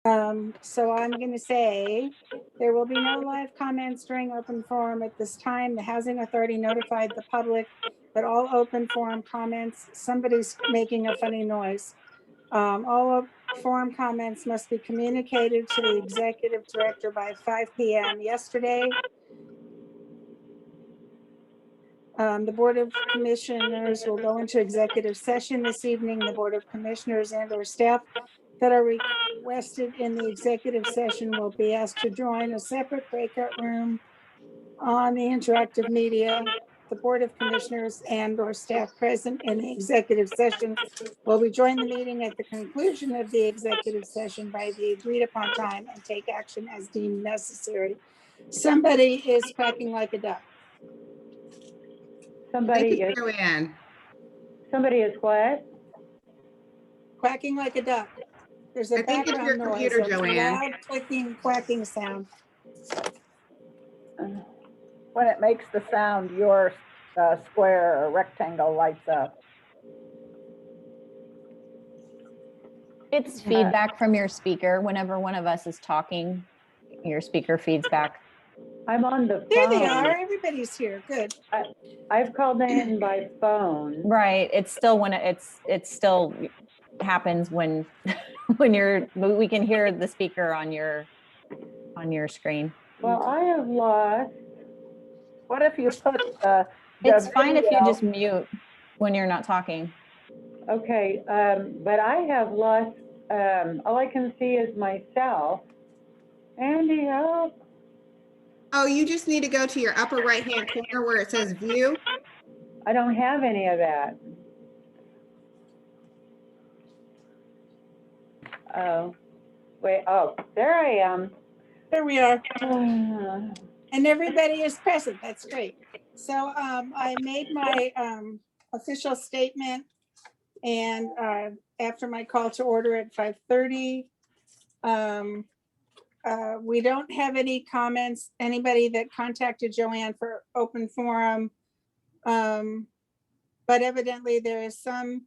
So I'm going to say there will be no live comments during open forum at this time. The Housing Authority notified the public that all open forum comments, somebody's making a funny noise. All forum comments must be communicated to the executive director by 5 p.m. yesterday. The Board of Commissioners will go into executive session this evening. The Board of Commissioners and/or staff that are requested in the executive session will be asked to join a separate breakout room on the interactive media. The Board of Commissioners and/or staff present in the executive session will rejoin the meeting at the conclusion of the executive session by the agreed upon time and take action as deemed necessary. Somebody is quacking like a duck. Somebody Thank is, you, Joanne. somebody is what? Quacking like a duck. There's a I think it's your background noise, computer, a Joanne. loud clicking, quacking sound. When it makes the sound, your square or rectangle lights up. It's feedback from your speaker. Whenever one of us is talking, your speaker feeds back. I'm on the There they phone. are. Everybody's here. Good. I've called in by phone. Right. It's still when it still happens when we can hear the speaker on your screen. Well, I have lost. What if you put It's fine if you just mute when you're not talking. Okay, but I have lost, all I can see is myself. Andy, help. Oh, you just need to go to your upper right-hand corner where it says view. I don't have any of that. Oh, wait, oh, there I am. There we are. Uh, And everybody is present. That's great. So I made my official statement, and after my call to order at 5:30, we don't have any comments. Anybody that contacted Joanne for open forum, but evidently there is something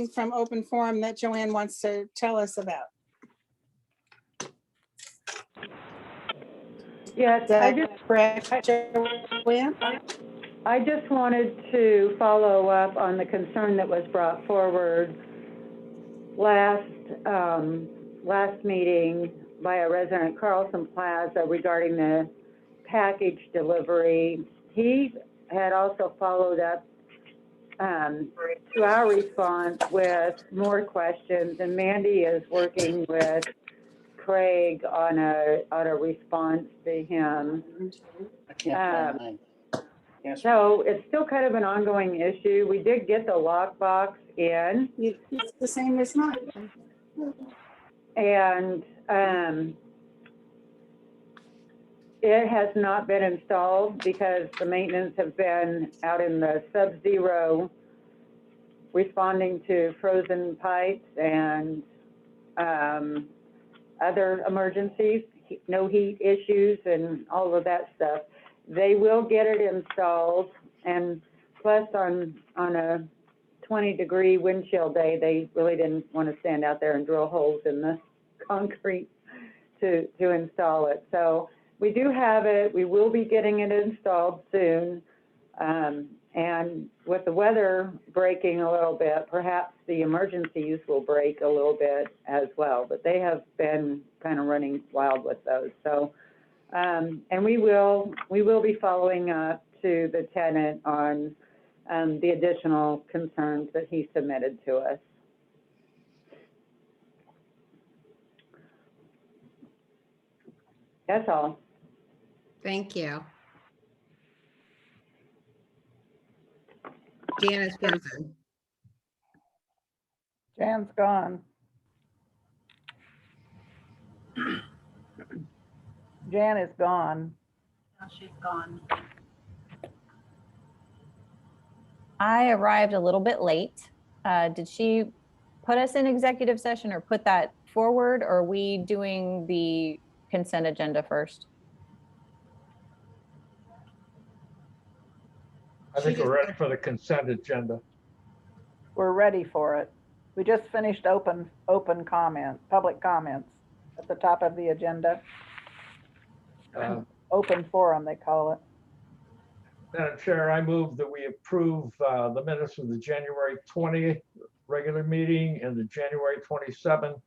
from open forum that Joanne wants to tell us about. Yes, Is that correct, Joanne? I just wanted to follow up on the concern that was brought forward last meeting by a resident, Carlson Plaza, regarding the package delivery. He had also followed up to our response with more questions, and Mandy is working with Craig on a response to him. I can't find mine. Yes. So it's still kind of an ongoing issue. We did get the lockbox in, It's the same as mine. and it has not been installed because the maintenance have been out in the sub-zero, responding to frozen pipes and other emergencies, no heat issues and all of that stuff. They will get it installed, and plus on a 20-degree wind chill day, they really didn't want to stand out there and drill holes in the concrete to install it. So we do have it. We will be getting it installed soon. And with the weather breaking a little bit, perhaps the emergencies will break a little bit as well, but they have been kind of running wild with those. So, and we will be following up to the tenant on the additional concerns that he submitted to us. That's all. Thank you. Janice Benson. Jan's gone. Jan is gone. Now she's gone. I arrived a little bit late. Did she put us in executive session or put that forward, or are we doing the consent agenda first? I think we're ready for the consent agenda. We're ready for it. We just finished open comment, public comments at the top of the agenda. Uh, Open forum, they call it. Madam Chair, I move that we approve the minutes of the January 20th regular meeting and the January 27th,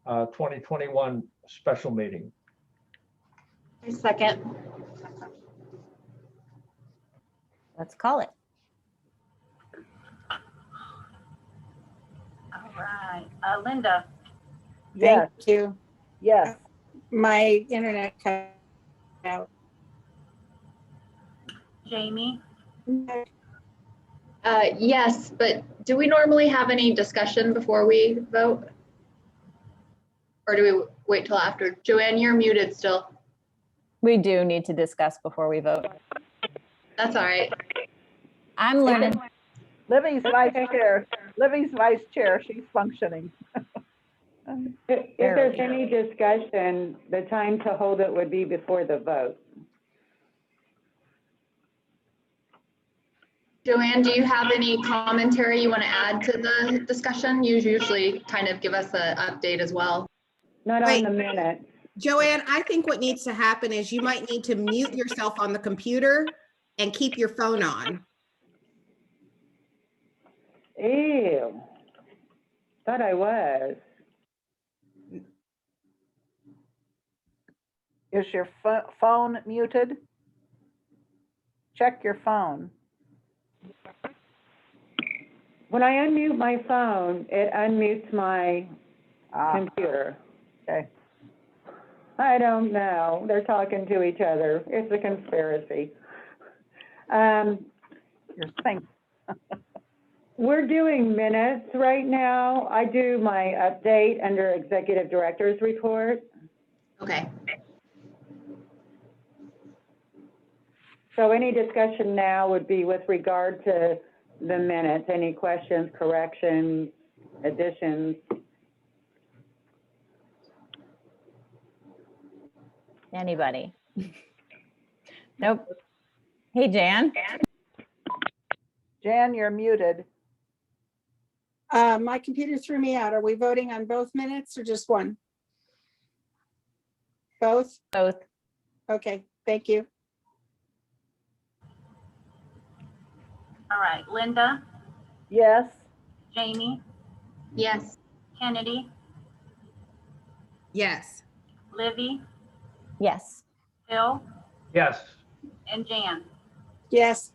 2021 special meeting. I second. Let's call it. All right. Linda, Yes, Thank you. yes. My internet cut out. Jamie, Yes, but do we normally have any discussion before we vote? Or do we wait till after? Joanne, you're muted still. We do need to discuss before we vote. That's all right. I'm learning. Libby's vice chair, she's functioning. If there's any discussion, the time to hold it would be before the vote. Joanne, do you have any commentary you want to add to the discussion? You usually kind of give us an update as well. Not on Wait. the minutes. Joanne, I think what needs to happen is you might need to mute yourself on the computer and keep your phone on. Ew. Thought I was. Is your phone muted? Check your phone. When I unmute my phone, it unmutes my computer. Okay. I don't know. They're talking to each other. It's a conspiracy. Your thing. We're doing minutes right now. I do my update under Executive Director's Report. Okay. So any discussion now would be with regard to the minutes. Any questions, corrections, additions? Anybody? Nope. Hey, Jan. Jan, you're muted. My computer threw me out. Are we voting on both minutes or just one? Both? Both. Okay, thank you. all right. Linda, Yes, Jamie, Yes. Kennedy, Yes. Livy, Yes. Phil, Yes, and Jan. Yes.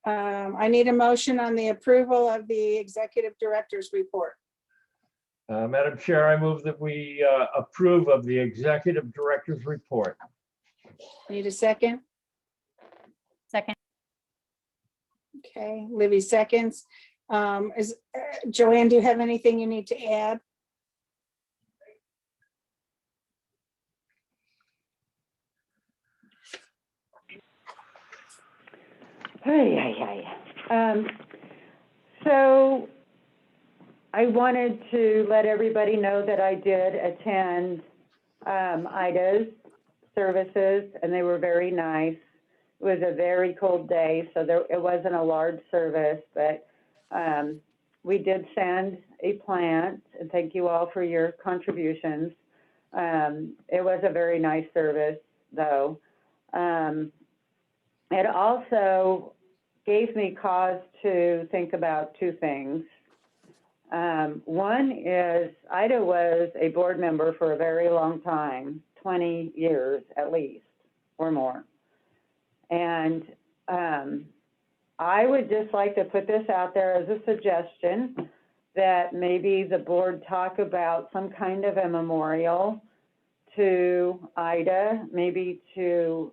I need a motion on the approval of the executive director's report. Madam Chair, I move that we approve of the executive director's report. Need a second? Second. Okay, Libby seconds. Joanne, do you have anything you need to add? So I wanted to let everybody know that I did attend Ida's services, and they were very nice. It was a very cold day, so it wasn't a large service, but we did send a plant, and thank you all for your contributions. It was a very nice service, though. It also gave me cause to think about two things. One is Ida was a board member for a very long time, 20 years at least, or more. And I would just like to put this out there as a suggestion that maybe the board talk about some kind of a memorial to Ida, maybe to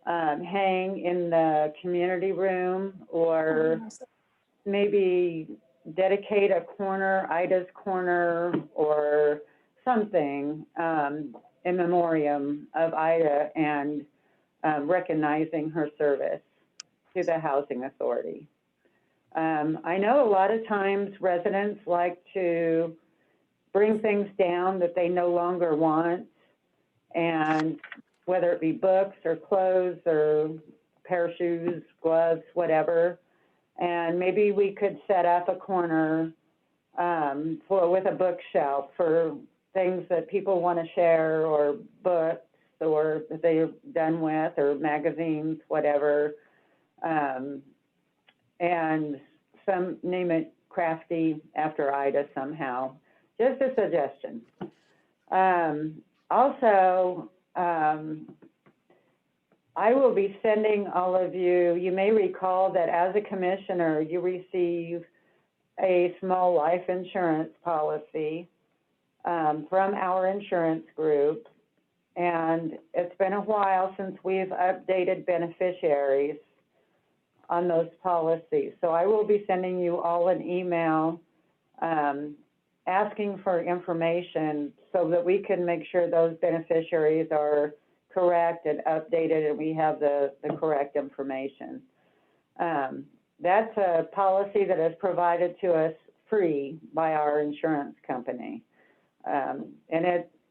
hang in the community room, or maybe dedicate a corner, Ida's corner, or something in memoriam of Ida, and recognizing her service to the Housing Authority. I know a lot of times residents like to bring things down that they no longer want, and whether it be books or clothes or pair of shoes, gloves, whatever. And maybe we could set up a corner with a bookshelf for things that people want to share, or books, or that they're done with, or magazines, whatever. And name it crafty after Ida somehow. Just a suggestion. Also, I will be sending all of you, you may recall that as a commissioner, you receive a small life insurance policy from our insurance group. And it's been a while since we've updated beneficiaries on those policies. So I will be sending you all an email asking for information so that we can make sure those beneficiaries are correct and updated and we have the correct information. That's a policy that is provided to us free by our insurance company. And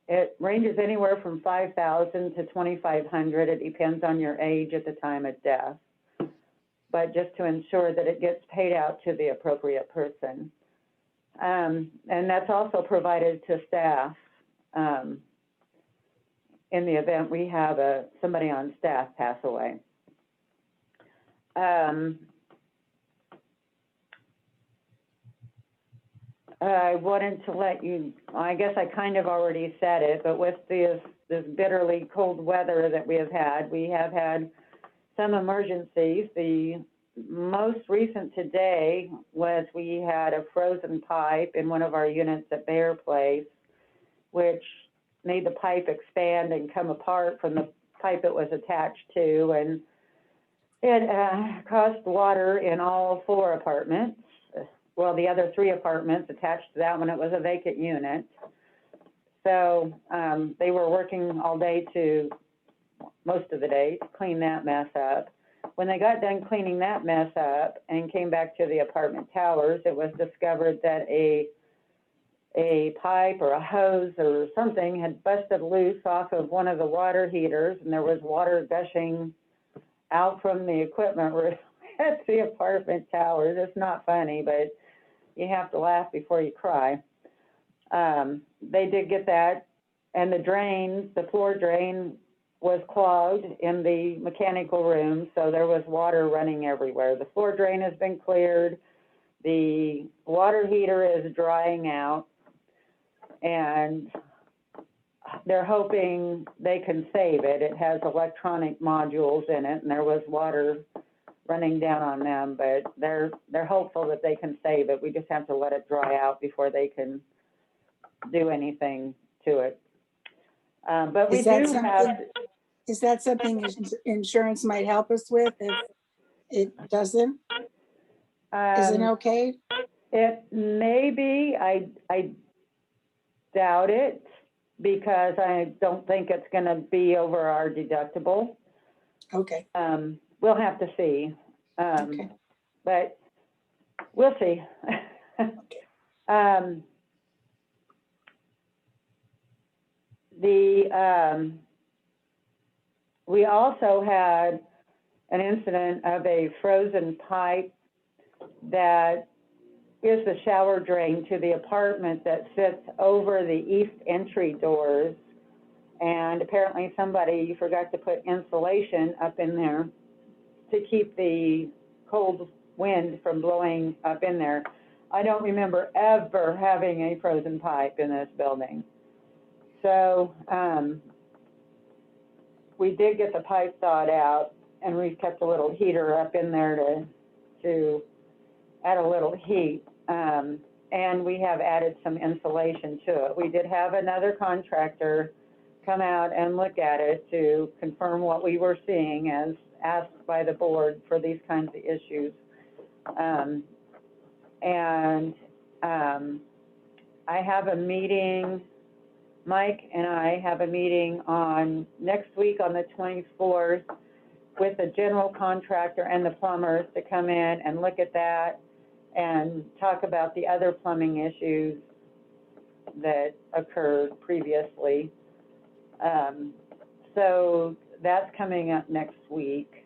it ranges anywhere from $5,000 to $2,500. It depends on your age at the time of death. But just to ensure that it gets paid out to the appropriate person. And that's also provided to staff in the event we have somebody on staff pass away. I wanted to let you, I guess I kind of already said it, but with this bitterly cold weather that we have had some emergencies. The most recent today was we had a frozen pipe in one of our units at Bear Place, which made the pipe expand and come apart from the pipe it was attached to, and it caused water in all 4 apartments. Well, the other 3 apartments attached to that one, it was a vacant unit. So they were working all day most of the day to clean that mess up. When they got done cleaning that mess up and came back to the apartment towers, it was discovered that a pipe or a hose or something had busted loose off of one of the water heaters, and there was water gushing out from the equipment room at the apartment towers. It's not funny, but you have to laugh before you cry. They did get that, and the floor drain was clogged in the mechanical room, so there was water running everywhere. The floor drain has been cleared. The water heater is drying out, and they're hoping they can save it. It has electronic modules in it, and there was water running down on them, but they're hopeful that they can save it. We just have to let it dry out before they can do anything to it. But we Is that do something- have. Is that something insurance might help us with if it doesn't? Is it okay? It may be. I doubt it, because I don't think it's going to be over our deductible. Okay, We'll have to see. okay. But we'll see. We also had an incident of a frozen pipe that is the shower drain to the apartment that sits over the east entry doors. And apparently somebody forgot to put insulation up in there to keep the cold wind from blowing up in there. I don't remember ever having a frozen pipe in this building. So we did get the pipe thawed out, and we've kept a little heater up in there to add a little heat. And we have added some insulation to it. We did have another contractor come out and look at it to confirm what we were seeing as asked by the board for these kinds of issues. I have a meeting, Mike and I have a meeting on next week on the 24th with the general contractor and the plumbers to come in and look at that and talk about the other plumbing issues that occurred previously. So that's coming up next week.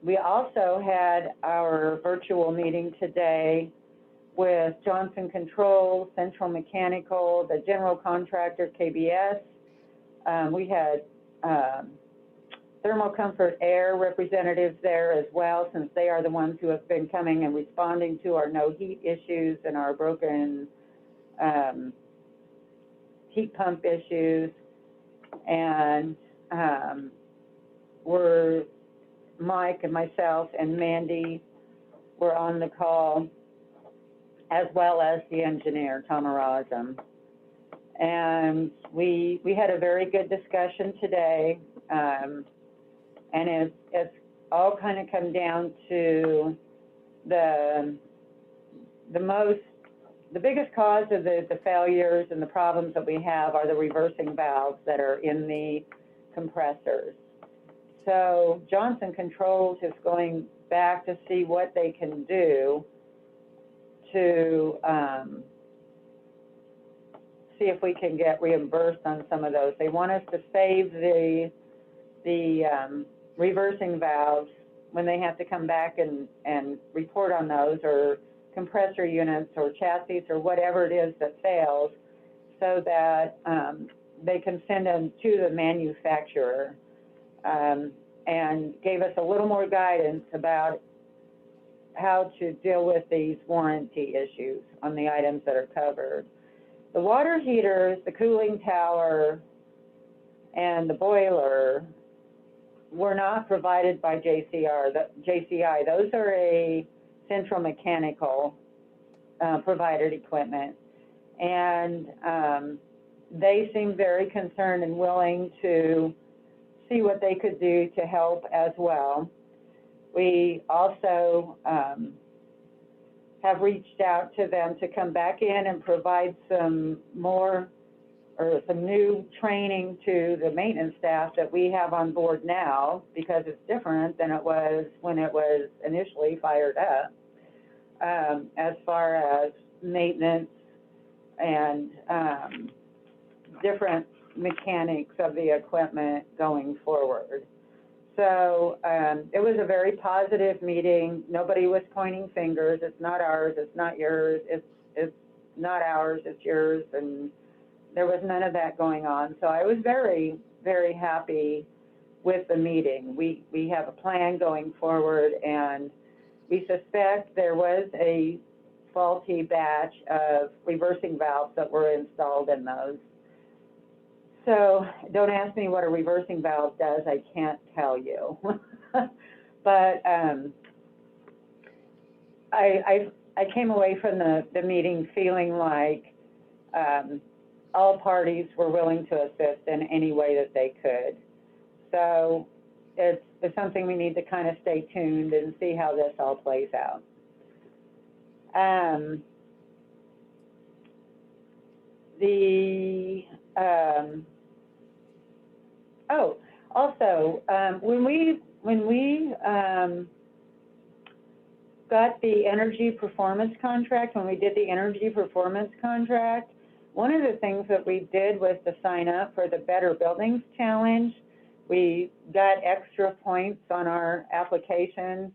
We also had our virtual meeting today with Johnson Controls, Central Mechanical, the general contractor, KBS. We had Thermal Comfort Air representatives there as well, since they are the ones who have been coming and responding to our no heat issues and our broken heat pump issues. And Mike and myself and Mandy were on the call, as well as the engineer, Tom Arazam. And we had a very good discussion today. And it's all kind of come down to the biggest cause of the failures and the problems that we have are the reversing valves that are in the compressors. So Johnson Controls is going back to see what they can do to see if we can get reimbursed on some of those. They want us to save the reversing valves when they have to come back and report on those, or compressor units or chassis or whatever it is that fails, so that they can send them to the manufacturer, and gave us a little more guidance about how to deal with these warranty issues on the items that are covered. The water heaters, the cooling tower, and the boiler were not provided by JCI. Those are a Central Mechanical provided equipment. And they seem very concerned and willing to see what they could do to help as well. We also have reached out to them to come back in and provide some more or some new training to the maintenance staff that we have on board now, because it's different than it was when it was initially fired up, as far as maintenance and different mechanics of the equipment going forward. So it was a very positive meeting. Nobody was pointing fingers. It's not ours, it's not yours, it's not ours, it's yours, and there was none of that going on. So I was very, very happy with the meeting. We have a plan going forward, and we suspect there was a faulty batch of reversing valves that were installed in those. So don't ask me what a reversing valve does, I can't tell you. But I came away from the meeting feeling like all parties were willing to assist in any way that they could. So it's something we need to kind of stay tuned and see how this all plays out. When we got the energy performance contract, when we did the energy performance contract, one of the things that we did was to sign up for the Better Buildings Challenge. We got extra points on our application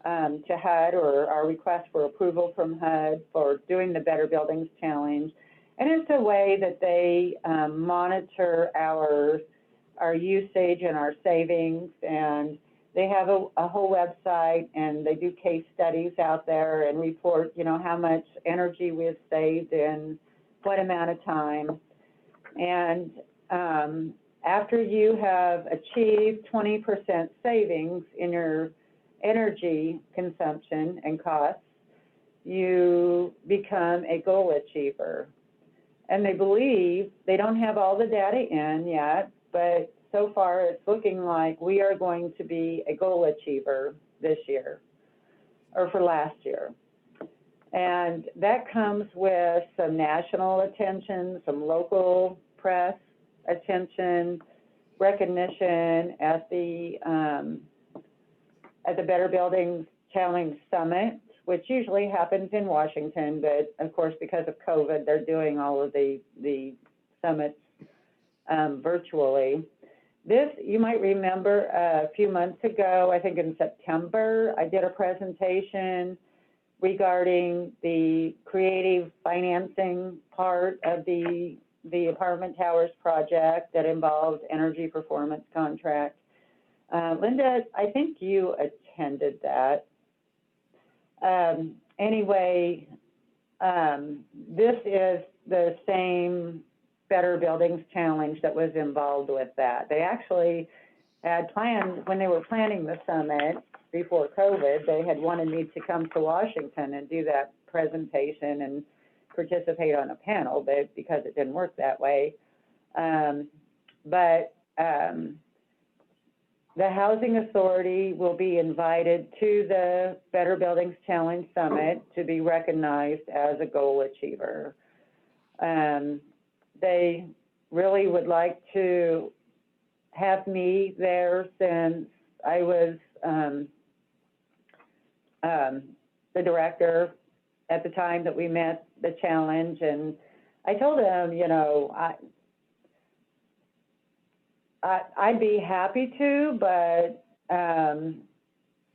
to HUD, or our request for approval from HUD for doing the Better Buildings Challenge. And it's a way that they monitor our usage and our savings, and they have a whole website, and they do case studies out there and report, you know, how much energy we have saved in what amount of time. And after you have achieved 20% savings in your energy consumption and costs, you become a goal achiever. And they believe, they don't have all the data in yet, but so far it's looking like we are going to be a goal achiever this year, or for last year. And that comes with some national attention, some local press attention, recognition at the Better Buildings Challenge Summit, which usually happens in Washington, but of course, because of COVID, they're doing all of the summits virtually. This, you might remember a few months ago, I think in September, I did a presentation regarding the creative financing part of the apartment towers project that involved energy performance contract. Linda, I think you attended that. Anyway, this is the same Better Buildings Challenge that was involved with that. They actually had planned, when they were planning the summit before COVID, they had wanted me to come to Washington and do that presentation and participate on a panel, but because it didn't work that way. The Housing Authority will be invited to the Better Buildings Challenge Summit to be recognized as a goal achiever. They really would like to have me there since I was the director at the time that we met the challenge. And I told them, you know, I'd be happy to, but,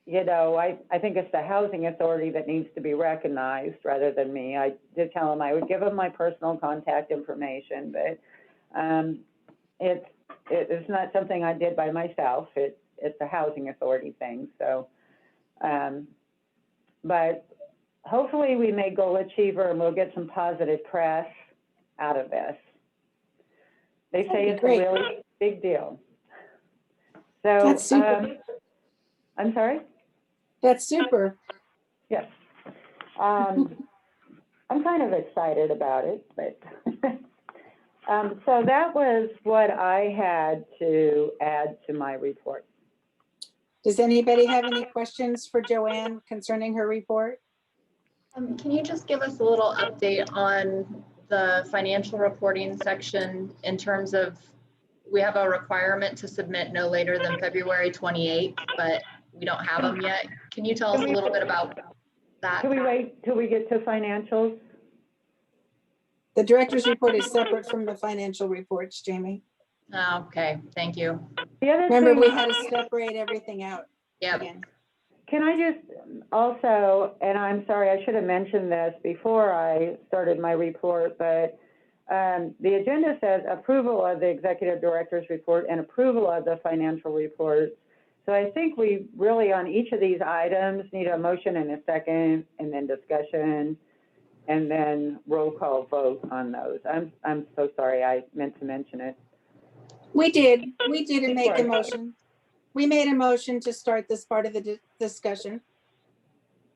you know, I think it's the Housing Authority that needs to be recognized rather than me. I did tell them I would give them my personal contact information, but it's not something I did by myself. It's a Housing Authority thing. So, but hopefully we may goal achiever and we'll get some positive press out of this. They say it's a really big deal. So, That's super. I'm sorry? That's super. Yes. I'm kind of excited about it, but so that was what I had to add to my report. Does anybody have any questions for Joanne concerning her report? Can you just give us a little update on the financial reporting section in terms of, we have a requirement to submit no later than February 28th, but we don't have them yet. Can you tell us a little bit about that? Can we wait till we get to financials? The director's report is separate from the financial reports, Jamie. Oh, okay, thank you. The other Remember, thing, we had to separate everything out Yep. again. can I just also, and I'm sorry, I should have mentioned this before I started my report, but the agenda says approval of the executive director's report and approval of the financial reports. So I think we really, on each of these items, need a motion and a second, and then discussion, and then roll call vote on those. I'm so sorry, I meant to mention it. We did make a motion. We made a motion to start this part of the discussion.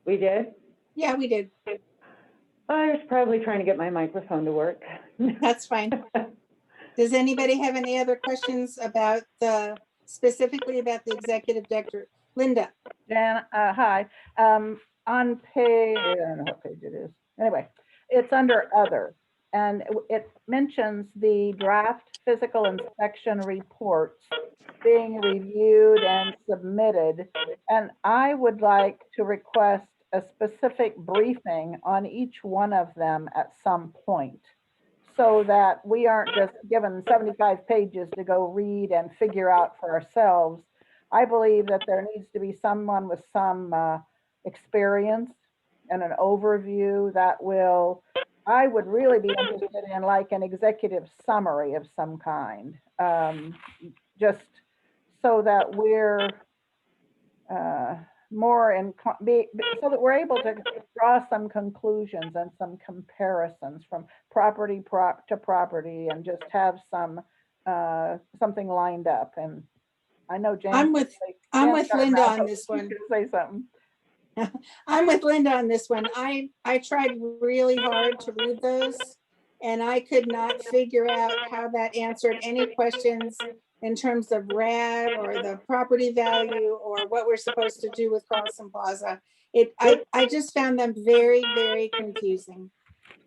We did? Yeah, we did. I was probably trying to get my microphone to work. That's fine. Does anybody have any other questions about specifically about the executive director? Linda? Jan, hi. On page, I don't know what page it is. Anyway, it's under other, and it mentions the draft physical inspection reports being reviewed and submitted. And I would like to request a specific briefing on each one of them at some point, so that we aren't just given 75 pages to go read and figure out for ourselves. I believe that there needs to be someone with some experience and an overview that will, I would really be interested in like an executive summary of some kind, just so that we're more in, so that we're able to draw some conclusions and some comparisons from property to property, and just have some something lined up. And I know James. I'm with Linda on this one. Say something. I'm with Linda on this one. I tried really hard to read those, and I could not figure out how that answered any questions in terms of RAD or the property value or what we're supposed to do with Carlson Plaza. I just found them very, very confusing.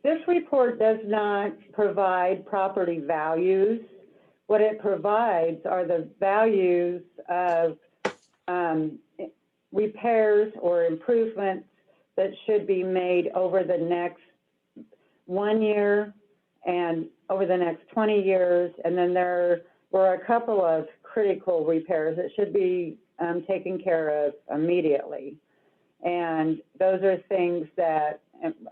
This report does not provide property values. What it provides are the values of repairs or improvements that should be made over the next 1 year and over the next 20 years. And then there were a couple of critical repairs that should be taken care of immediately. And those are things that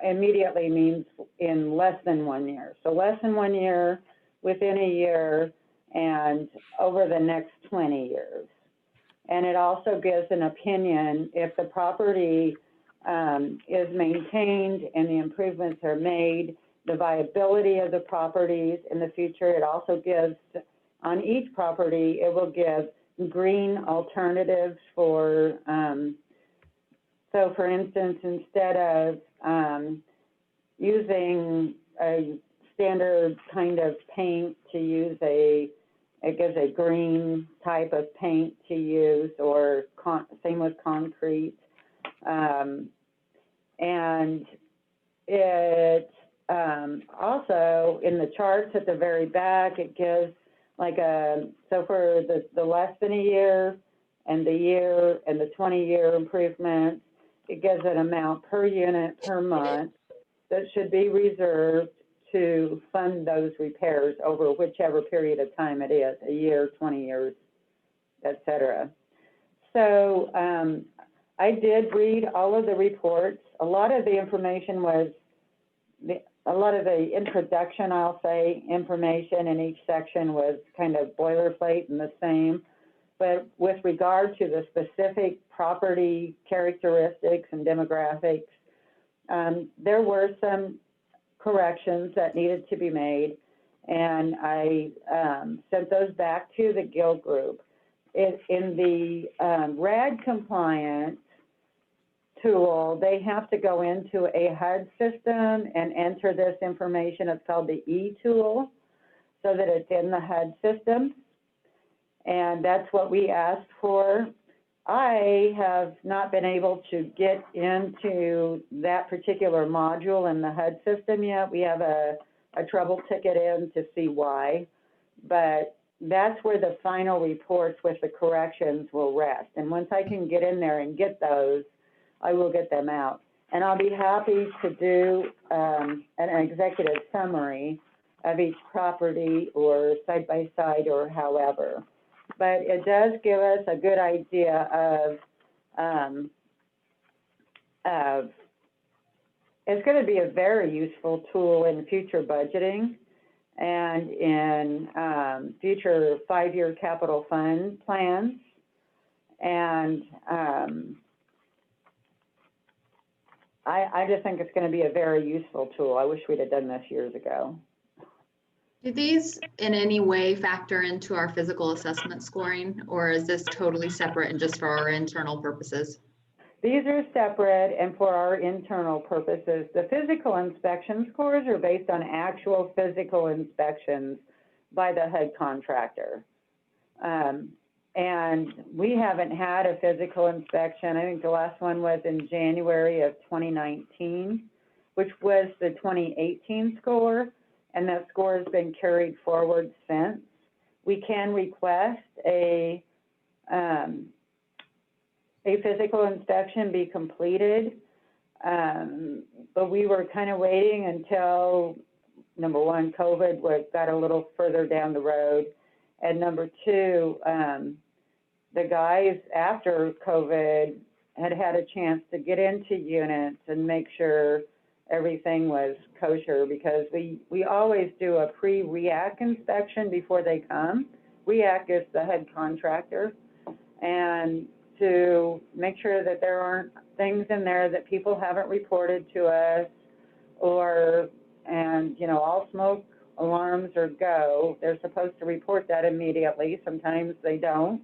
immediately means in less than 1 year. So less than 1 year, within a year, and over the next 20 years. And it also gives an opinion if the property is maintained and the improvements are made, the viability of the properties in the future. It also gives, on each property, it will give green alternatives for, so for instance, instead of using a standard kind of paint to use it gives a green type of paint to use, or same with concrete. And it also, in the charts at the very back, it gives like so for the less than a year and the year and the 20-year improvements, it gives an amount per unit per month that should be reserved to fund those repairs over whichever period of time it is, a year, 20 years, et cetera. So I did read all of the reports. A lot of the information was, a lot of the introduction, I'll say, information in each section was kind of boilerplate and the same. But with regard to the specific property characteristics and demographics, there were some corrections that needed to be made, and I sent those back to the Guild Group. In the RAD compliance tool, they have to go into a HUD system and enter this information. It's called the E-tool, so that it's in the HUD system, and that's what we asked for. I have not been able to get into that particular module in the HUD system yet. We have a trouble ticket in to see why, but that's where the final reports with the corrections will rest. And once I can get in there and get those, I will get them out. And I'll be happy to do an executive summary of each property or side by side or however. But it does give us a good idea of it's going to be a very useful tool in future budgeting and in future 5-year capital fund plans. And I just think it's going to be a very useful tool. I wish we'd have done this years ago. Do these in any way factor into our physical assessment scoring, or is this totally separate and just for our internal purposes? These are separate and for our internal purposes. The physical inspection scores are based on actual physical inspections by the HUD contractor. And we haven't had a physical inspection. I think the last one was in January of 2019, which was the 2018 score. And that score has been carried forward since. We can request a physical inspection be completed, but we were kind of waiting until, number one, COVID got a little further down the road, and number two, the guys after COVID had a chance to get into units and make sure everything was kosher, because we always do a pre-REAC inspection before they come. REAC is the HUD contractor, and to make sure that there aren't things in there that people haven't reported to us, and you know, all smoke alarms are go. They're supposed to report that immediately. Sometimes they don't.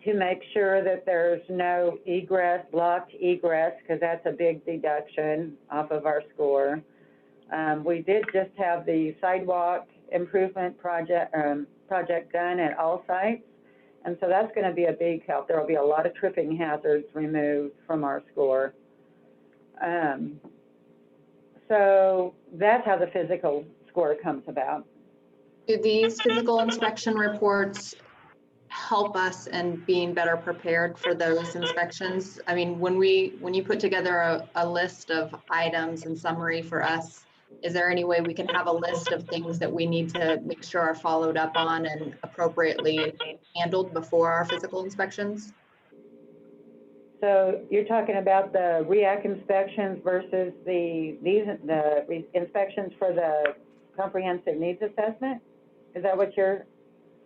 To make sure that there's no egress, blocked egress, because that's a big deduction off of our score. We did just have the sidewalk improvement project done at all sites, and so that's going to be a big help. There will be a lot of tripping hazards removed from our score. So that's how the physical score comes about. Do these physical inspection reports help us in being better prepared for those inspections? I mean, when you put together a list of items and summary for us Is there any way we can have a list of things that we need to make sure are followed up on and appropriately handled before our physical inspections? So you're talking about the REAC inspections versus the inspections for the comprehensive needs assessment? Is that what you're,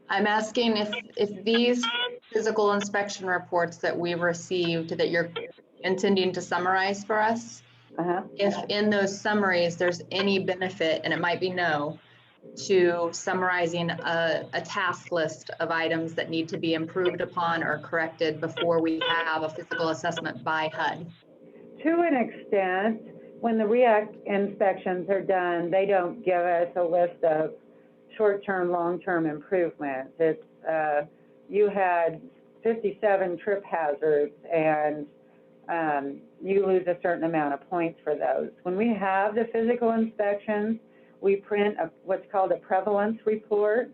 I'm asking if these physical inspection reports that we received that you're intending to summarize for us, if in those summaries, there's any benefit, and it might be no, to summarizing a task list of items that need to be improved upon or corrected before we have a physical assessment by HUD? to an extent, when the REAC inspections are done, they don't give us a list of short-term, long-term improvements. It's, you had 57 trip hazards and you lose a certain amount of points for those. When we have the physical inspections, we print what's called a prevalence report,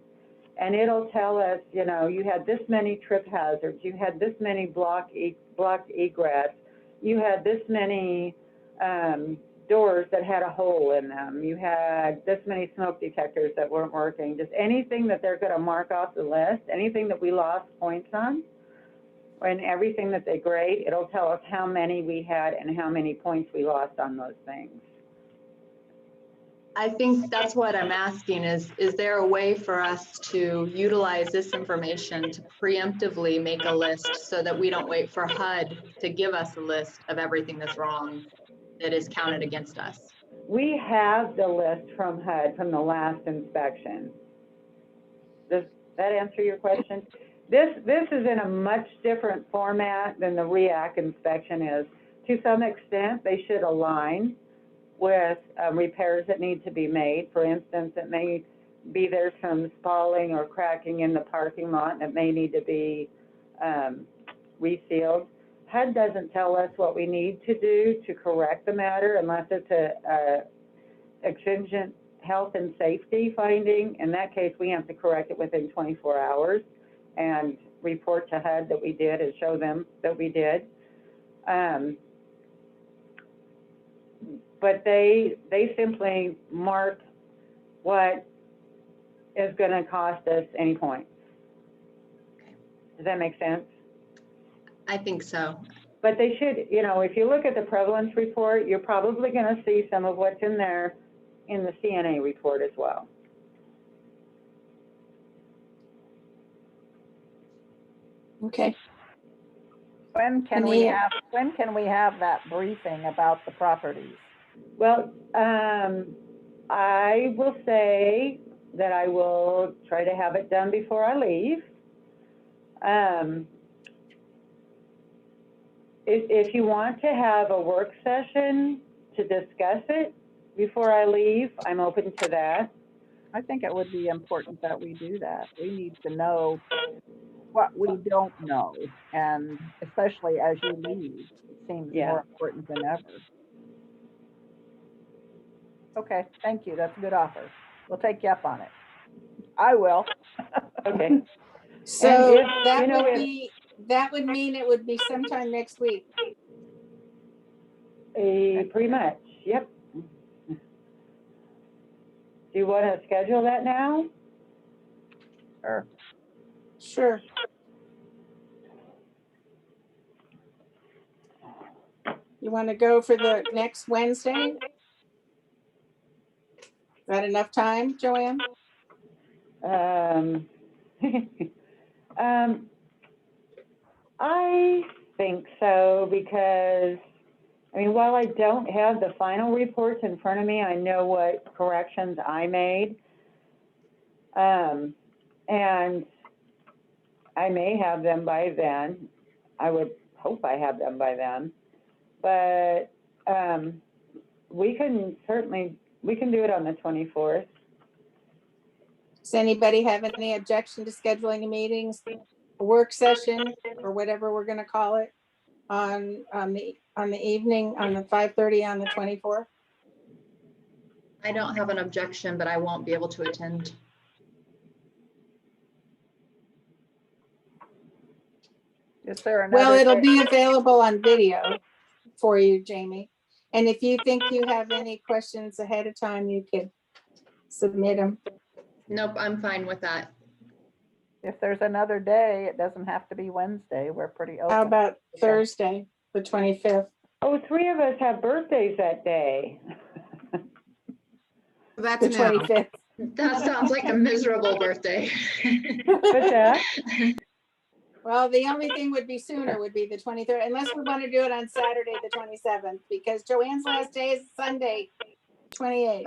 and it'll tell us, you know, you had this many trip hazards, you had this many blocked egress, you had this many doors that had a hole in them, you had this many smoke detectors that weren't working, just anything that they're going to mark off the list, anything that we lost points on, and everything that they grade, it'll tell us how many we had and how many points we lost on those things. I think that's what I'm asking is there a way for us to utilize this information to preemptively make a list so that we don't wait for HUD to give us a list of everything that's wrong that is counted against us? We have the list from HUD from the last inspection. Does that answer your question? This is in a much different format than the REAC inspection is. To some extent, they should align with repairs that need to be made. For instance, it may be there's some spalling or cracking in the parking lot and it may need to be resealed. HUD doesn't tell us what we need to do to correct the matter unless it's a exigent health and safety finding. In that case, we have to correct it within 24 hours and report to HUD that we did and show them that we did. But they simply mark what is going to cost us any points. Does that make sense? I think so. But they should, you know, if you look at the prevalence report, you're probably going to see some of what's in there in the CNA report as well. Okay. When can we have that briefing about the properties? Well, I will say that I will try to have it done before I leave. If you want to have a work session to discuss it before I leave, I'm open to that. I think it would be important that we do that. We need to know what we don't know, and especially as you leave, it seems more important than ever. Okay, thank you. That's a good offer. We'll take you up on it. I will. Okay. So if, that you know, would if- be, that would mean it would be sometime next week. Pretty much, yep. Do you want to schedule that now? Sure. Sure. You want to go for the next Wednesday? Is that enough time, Joanne? I think so, because, I mean, while I don't have the final reports in front of me, I know what corrections I made. And I may have them by then. I would hope I have them by then. But we can do it on the 24th. Does anybody have any objection to scheduling a meeting, a work session, or whatever we're going to call it, on the evening, on the 5:30 on the 24th? I don't have an objection, but I won't be able to attend. Is there another? Well, it'll day? be available on video for you, Jamie. And if you think you have any questions ahead of time, you could submit them. Nope, I'm fine with that. If there's another day, it doesn't have to be Wednesday. We're pretty open. How about Thursday, the 25th? Oh, 3 of us have birthdays that day. That's The a no. 25th. That sounds like a miserable birthday. What's that? Well, the only thing would be sooner would be the 23rd, unless we want to do it on Saturday, the 27th, because Joanne's last day is Sunday, 28th.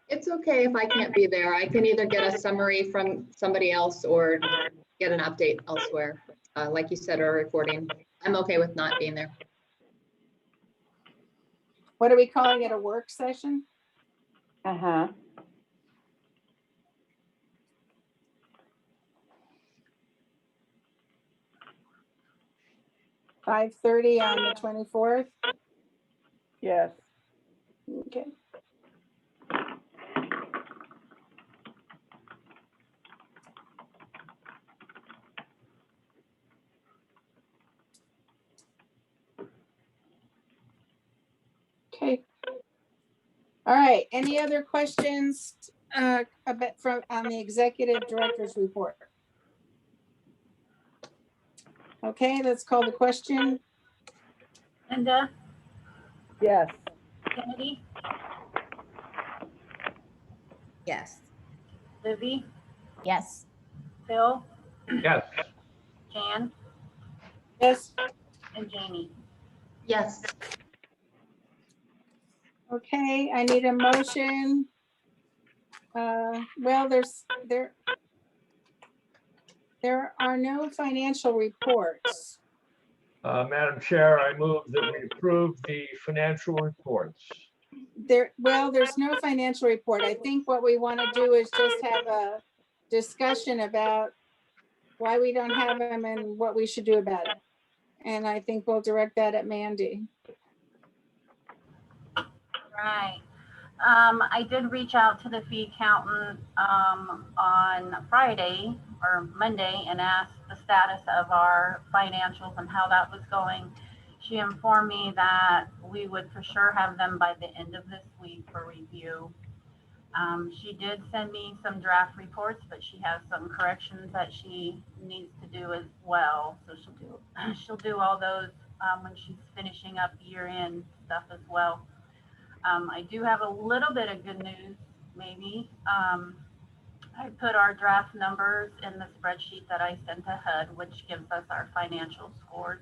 It's okay if I can't be there. I can either get a summary from somebody else or get an update elsewhere. Like you said, or a recording. I'm okay with not being there. What are we calling it, a work session? Uh-huh. 5:30 on the 24th? Yes. Okay. Okay. All right, any other questions about on the executive director's report? Okay, let's call the question. Linda, Yes. Kennedy, Yes. Livy, Yes. Phil, Yes. Jan, Yes, and Jamie. Yes. okay, I need a motion. Well, there are no financial reports. Madam Chair, I move that we approve the financial reports. There's no financial report. I think what we want to do is just have a discussion about why we don't have them and what we should do about it. And I think we'll direct that at Mandy. Right. I did reach out to the fee accountant on Friday or Monday and asked the status of our financials and how that was going. She informed me that we would for sure have them by the end of this week for review. She did send me some draft reports, but she has some corrections that she needs to do as well. So she'll do all those when she's finishing up year-end stuff as well. I do have a little bit of good news, maybe. I put our draft numbers in the spreadsheet that I sent to HUD, which gives us our financial scores.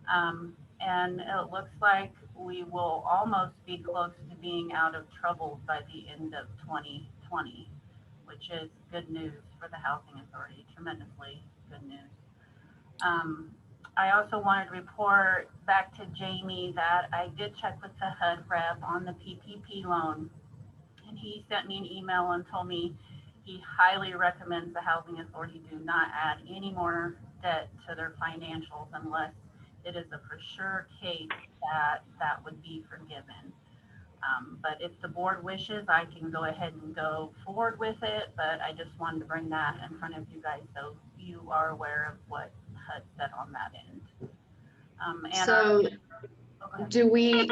And it looks like we will almost be close to being out of trouble by the end of 2020, which is good news for the Housing Authority, tremendously good news. I also wanted to report back to Jamie that I did check with the HUD rep on the PPP loan. And he sent me an email and told me he highly recommends the Housing Authority do not add any more debt to their financials unless it is a for sure case that would be forgiven. But if the board wishes, I can go ahead and go forward with it, but I just wanted to bring that in front of you guys so you are aware of what HUD said on that end. So Okay. do we,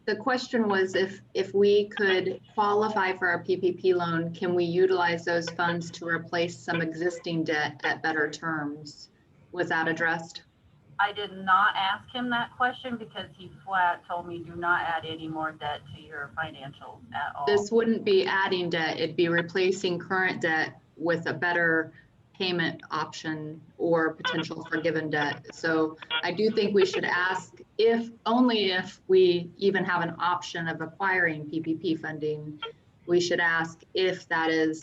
the question was if we could qualify for our PPP loan, can we utilize those funds to replace some existing debt at better terms? Was that addressed? I did not ask him that question because he flat told me do not add any more debt to your financials at all. This wouldn't be adding debt, it'd be replacing current debt with a better payment option or potential forgiven debt. So I do think we should ask only if we even have an option of acquiring PPP funding, we should ask if that is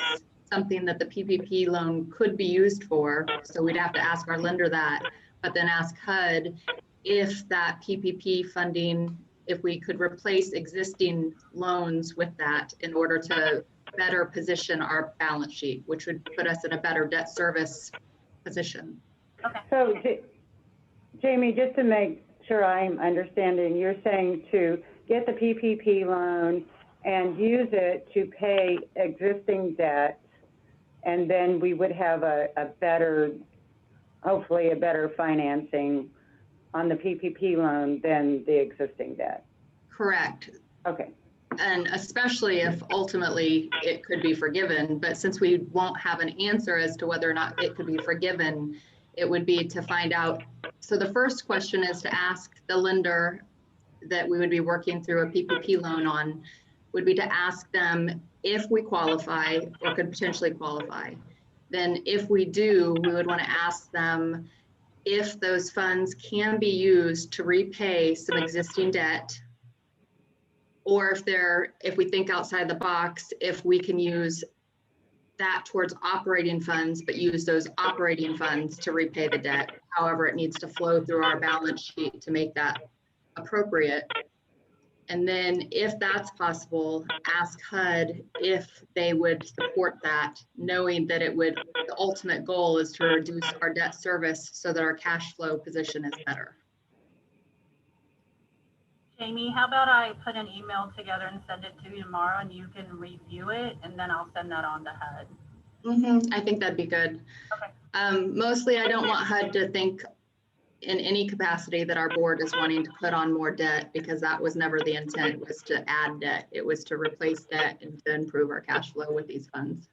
something that the PPP loan could be used for. So we'd have to ask our lender that, but then ask HUD if that PPP funding, if we could replace existing loans with that in order to better position our balance sheet, which would put us in a better debt service position. So Jamie, just to make sure I'm understanding, you're saying to get the PPP loan and use it to pay existing debt, and then we would have a better, hopefully a better financing on the PPP loan than the existing debt. Correct. Okay, And especially if ultimately it could be forgiven, but since we won't have an answer as to whether or not it could be forgiven, it would be to find out. So the first question is to ask the lender that we would be working through a PPP loan on, would be to ask them if we qualify or could potentially qualify. Then if we do, we would want to ask them if those funds can be used to repay some existing debt, or if we think outside the box, if we can use that towards operating funds, but use those operating funds to repay the debt. However, it needs to flow through our balance sheet to make that appropriate. And then if that's possible, ask HUD if they would support that, knowing that the ultimate goal is to reduce our debt service so that our cash flow position is better. Jamie, how about I put an email together and send it to you tomorrow and you can review it and then I'll send that on to HUD. I think that'd be good. Okay. Mostly, I don't want HUD to think in any capacity that our board is wanting to put on more debt, because that was never the intent, was to add debt. It was to replace debt and to improve our cash flow with these funds.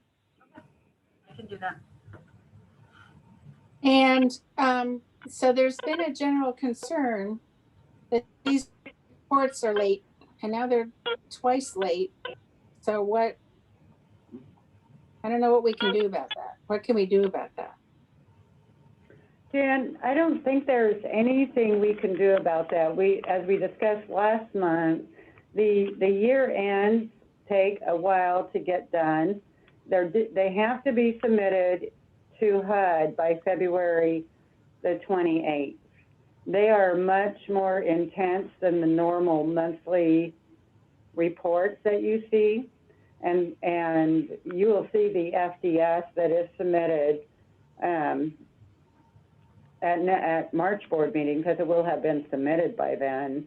I can do that. And so there's been a general concern that these reports are late, and now they're twice late. So I don't know what we can do about that. What can we do about that? Jan, I don't think there's anything we can do about that. As we discussed last month, the year ends take a while to get done. They have to be submitted to HUD by February the 28th. They are much more intense than the normal monthly reports that you see. And you will see the FDS that is submitted at March board meeting, because it will have been submitted by then.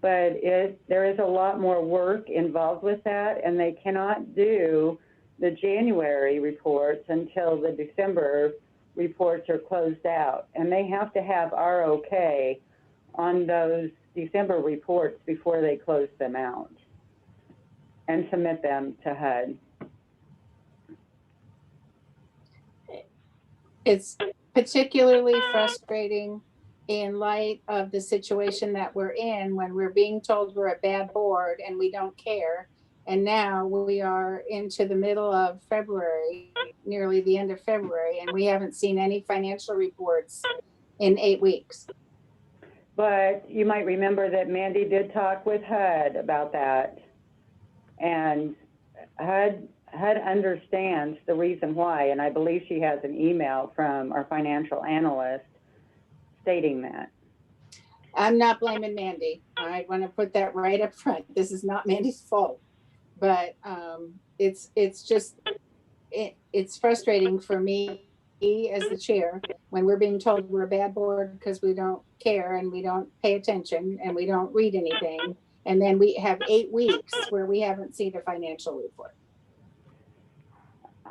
But there is a lot more work involved with that, and they cannot do the January reports until the December reports are closed out. And they have to have our okay on those December reports before they close them out and submit them to HUD. It's particularly frustrating in light of the situation that we're in, when we're being told we're a bad board and we don't care. And now we are into the middle of February, nearly the end of February, and we haven't seen any financial reports in 8 weeks. But you might remember that Mandy did talk with HUD about that. And HUD understands the reason why, and I believe she has an email from our financial analyst stating that. I'm not blaming Mandy. I want to put that right up front. This is not Mandy's fault, but it's just it's frustrating for me as the chair when we're being told we're a bad board because we don't care and we don't pay attention and we don't read anything, and then we have 8 weeks where we haven't seen a financial report.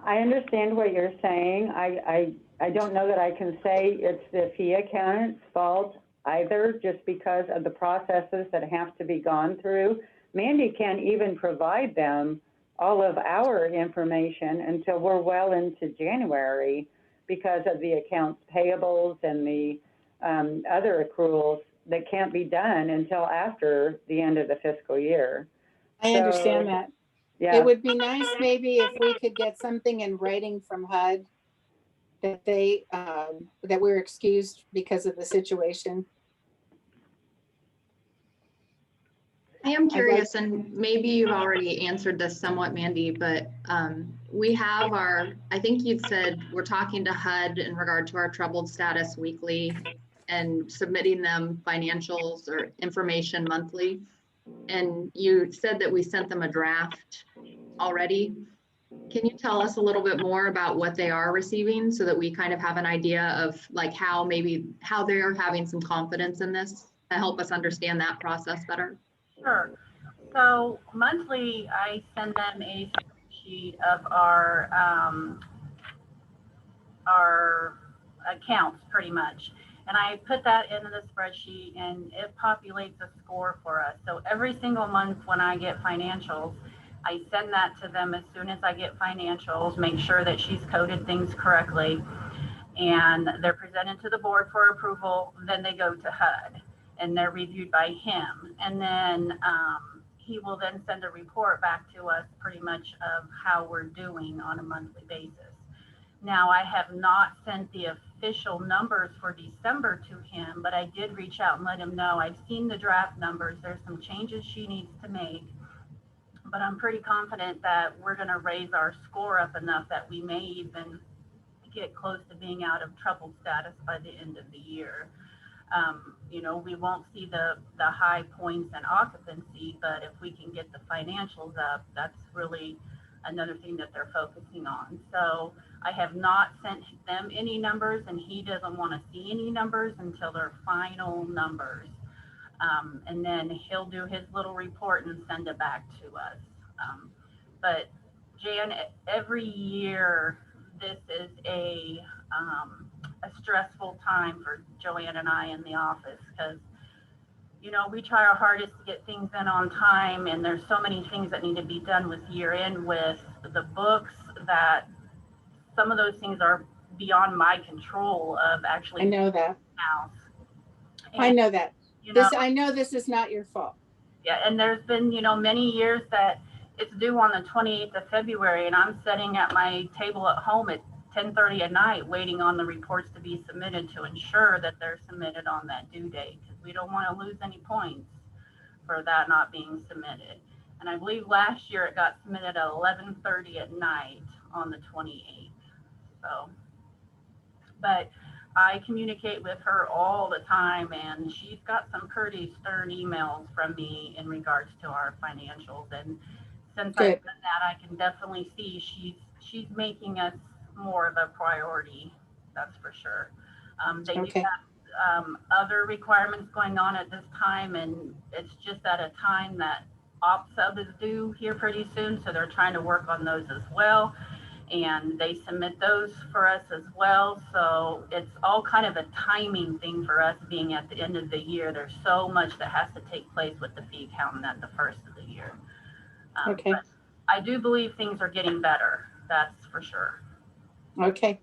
I understand what you're saying. I don't know that I can say it's the fee accountant's fault either, just because of the processes that have to be gone through. Mandy can't even provide them all of our information until we're well into January, because of the accounts payables and the other accruals that can't be done until after the end of the fiscal year. I understand that. Yeah. It would be nice maybe if we could get something in writing from HUD that that we're excused because of the situation. I am curious, and maybe you've already answered this somewhat, Mandy, but we have I think you've said we're talking to HUD in regard to our troubled status weekly and submitting them financials or information monthly. And you said that we sent them a draft already. Can you tell us a little bit more about what they are receiving so that we kind of have an idea of like how they're having some confidence in this to help us understand that process better? Sure. So monthly, I send them a spreadsheet of our accounts pretty much. And I put that into the spreadsheet and it populates a score for us. So every single month when I get financials, I send that to them as soon as I get financials, make sure that she's coded things correctly. And they're presented to the board for approval. Then they go to HUD and they're reviewed by him. And then he will then send a report back to us pretty much of how we're doing on a monthly basis. Now, I have not sent the official numbers for December to him, but I did reach out and let him know I've seen the draft numbers. There's some changes she needs to make, but I'm pretty confident that we're going to raise our score up enough that we may even get close to being out of trouble status by the end of the year. You know, we won't see the high points and occupancy, but if we can get the financials up, that's really another thing that they're focusing on. So I have not sent them any numbers, and he doesn't want to see any numbers until they're final numbers. And then he'll do his little report and send it back to us. But Jan, every year, this is a stressful time for Joanne and I in the office, because you know, we try our hardest to get things in on time, and there's so many things that need to be done with year end with the books that some of those things are beyond my control of actually. I know that. House. I know that. You know, I know this is not your fault. yeah, and there's been, you know, many years that it's due on the 28th of February, and I'm sitting at my table at home at 10:30 at night waiting on the reports to be submitted to ensure that they're submitted on that due date, because we don't want to lose any points for that not being submitted. And I believe last year it got submitted at 11:30 at night on the 28th. So, but I communicate with her all the time, and she's got some pretty stern emails from me in regards to our financials. And since I've done that, I can definitely see she's making us more of a priority. That's for sure. They do have other requirements going on at this time, and it's just at a time that OpSub is due here pretty soon, so they're trying to work on those as well, and they submit those for us as well. So it's all kind of a timing thing for us being at the end of the year. There's so much that has to take place with the fee accountant at the first of the year. Okay. But I do believe things are getting better. That's for sure. Okay.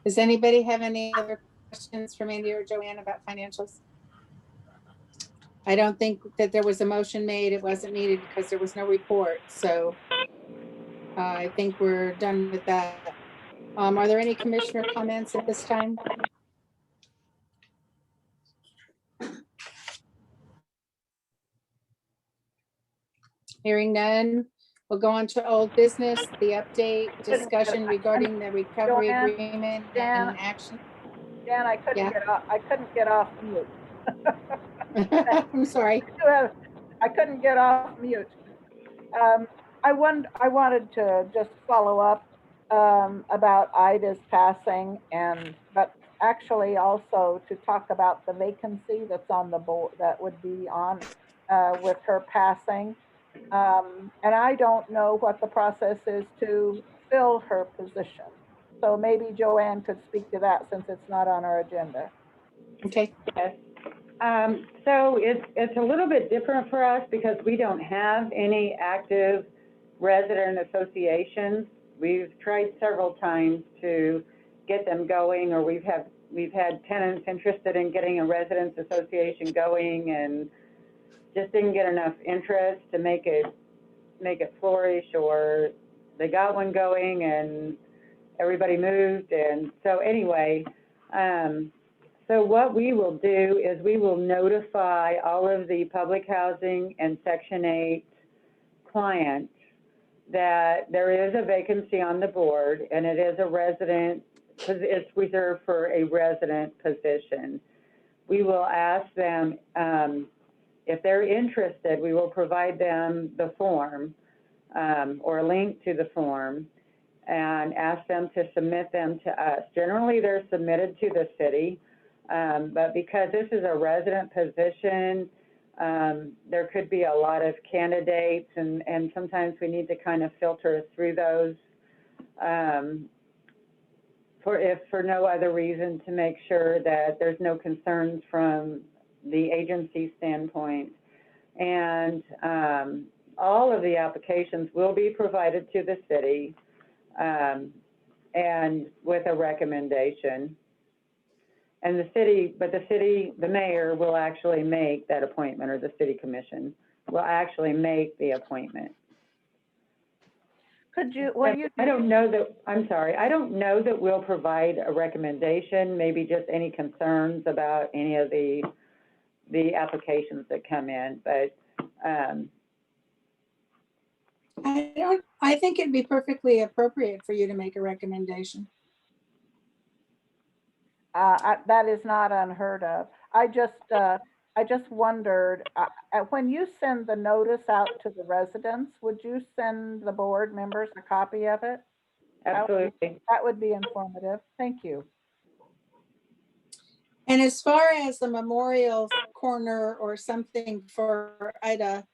Does anybody have any other questions for Mandy or Joanne about financials? I don't think that there was a motion made. It wasn't needed because there was no report. So I think we're done with that. Are there any commissioner comments at this time? Hearing none, we'll go on to old business, the update discussion regarding the recovery Joanne, agreement Dan, and action. Dan, I couldn't get off mute. I'm sorry. I couldn't get off mute. I wanted to just follow up about Ida's passing, but actually also to talk about the vacancy that's on the board that would be on with her passing. And I don't know what the process is to fill her position. So maybe Joanne could speak to that since it's not on our agenda. Okay. Yes. So it's a little bit different for us because we don't have any active resident associations. We've tried several times to get them going, or we've had tenants interested in getting a residents association going and just didn't get enough interest to make it flourish, or they got one going and everybody moved. And so anyway, so what we will do is we will notify all of the public housing and Section 8 clients that there is a vacancy on the board, and it is a resident, because it's reserved for a resident position. We will ask them, if they're interested, we will provide them the form or a link to the form and ask them to submit them to us. Generally, they're submitted to the city, but because this is a resident position, there could be a lot of candidates, and sometimes we need to kind of filter through those if for no other reason, to make sure that there's no concerns from the agency standpoint. And all of the applications will be provided to the city and with a recommendation. And the mayor will actually make that appointment, or the city commission will actually make the appointment. I don't know that we'll provide a recommendation, maybe just any concerns about any of the applications that come in, but I think it'd be perfectly appropriate for you to make a recommendation. That is not unheard of. I just wondered, when you send the notice out to the residents, would you send the board members a copy of it? absolutely. That would be informative. Thank you. And as far as the memorial corner or something for Ida,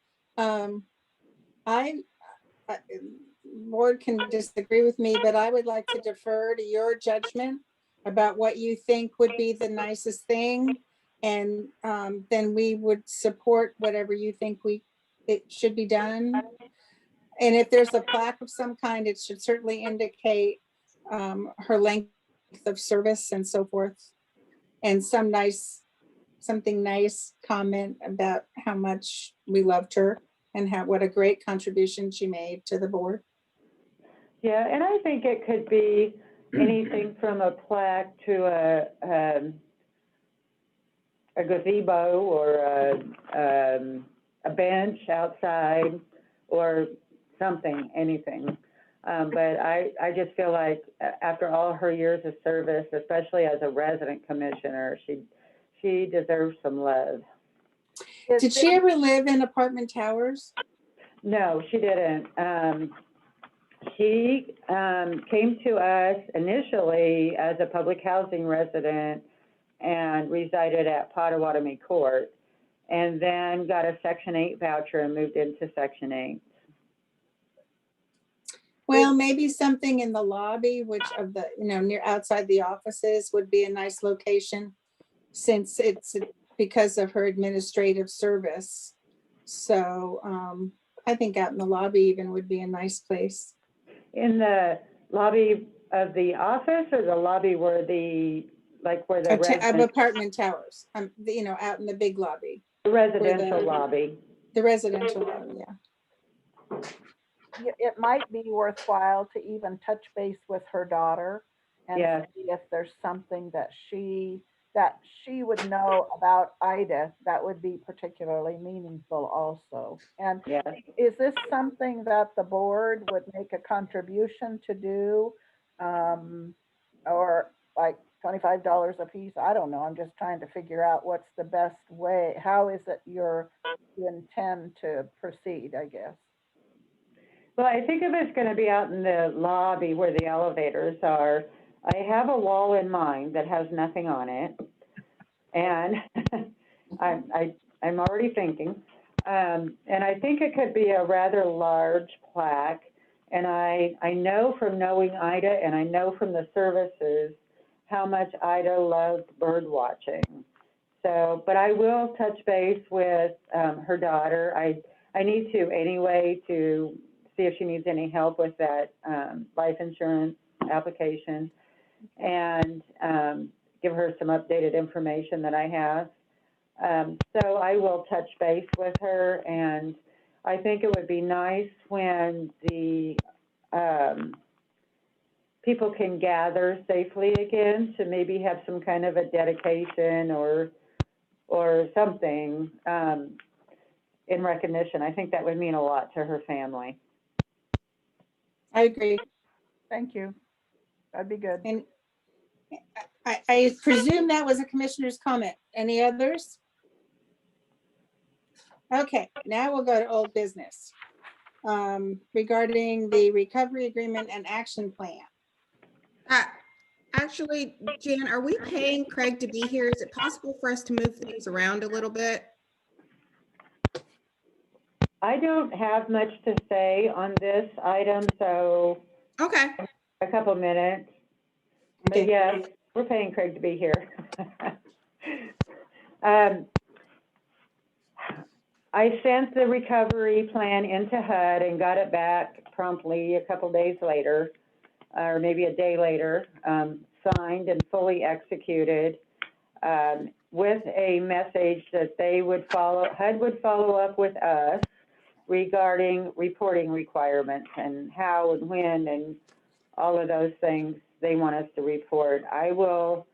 board can disagree with me, but I would like to defer to your judgment about what you think would be the nicest thing. And then we would support whatever you think it should be done. And if there's a plaque of some kind, it should certainly indicate her length of service and so forth. And something nice comment about how much we loved her and what a great contribution she made to the board. Yeah, and I think it could be anything from a plaque to a gazebo or a bench outside or something, anything. But I just feel like after all her years of service, especially as a resident commissioner, she deserves some love. Did she ever live in apartment towers? No, she didn't. She came to us initially as a public housing resident and resided at Potawatomi Court, and then got a Section 8 voucher and moved into Section 8. Well, maybe something in the lobby, which of the, near outside the offices would be a nice location, since it's because of her administrative service. So I think out in the lobby even would be a nice place. In the lobby of the office, or the lobby where the Of residents, apartment towers, out in the big lobby, the residential lobby. the residential lobby, yeah. It might be worthwhile to even touch base with her daughter and Yes. see if there's something that she would know about Ida that would be particularly meaningful also. And Yes. is this something that the board would make a contribution to do? Or like $25 a piece? I don't know. I'm just trying to figure out what's the best way. How is it you intend to proceed, I guess? Well, I think if it's going to be out in the lobby where the elevators are, I have a wall in mind that has nothing on it. And I'm already thinking. And I think it could be a rather large plaque. And I know from knowing Ida, and I know from the services, how much Ida loved bird watching. So, but I will touch base with her daughter. I need to anyway to see if she needs any help with that life insurance application, and give her some updated information that I have. So I will touch base with her, and I think it would be nice when the people can gather safely again, to maybe have some kind of a dedication or something in recognition. I think that would mean a lot to her family. I agree. Thank you. That'd be good. And I presume that was a commissioner's comment. Any others? Okay, now we'll go to old business. Regarding the recovery agreement and action plan. Actually, Jan, are we paying Craig to be here? Is it possible for us to move things around a little bit? I don't have much to say on this item, so Okay. a couple minutes. But Okay. yes, we're paying Craig to be here. Um, I sent the recovery plan into HUD and got it back promptly a couple days later, or maybe a day later, signed and fully executed, with a message that they would HUD would follow up with us regarding reporting requirements and how and when and all of those things they want us to report. I will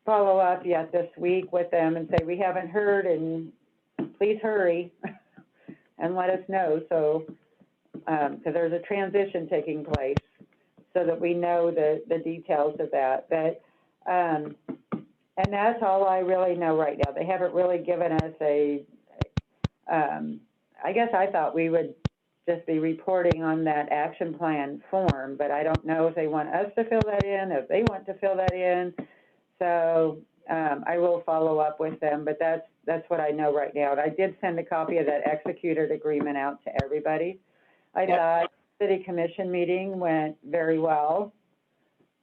follow up yet this week with them and say, we haven't heard, and please hurry and let us know. So, because there's a transition taking place, so that we know the details of that. But, and that's all I really know right now. They haven't really given us I guess I thought we would just be reporting on that action plan form, but I don't know if they want us to fill that in, if they want to fill that in. So I will follow up with them, but that's what I know right now. And I did send a copy of that executed agreement out to everybody. I thought city commission meeting went very well.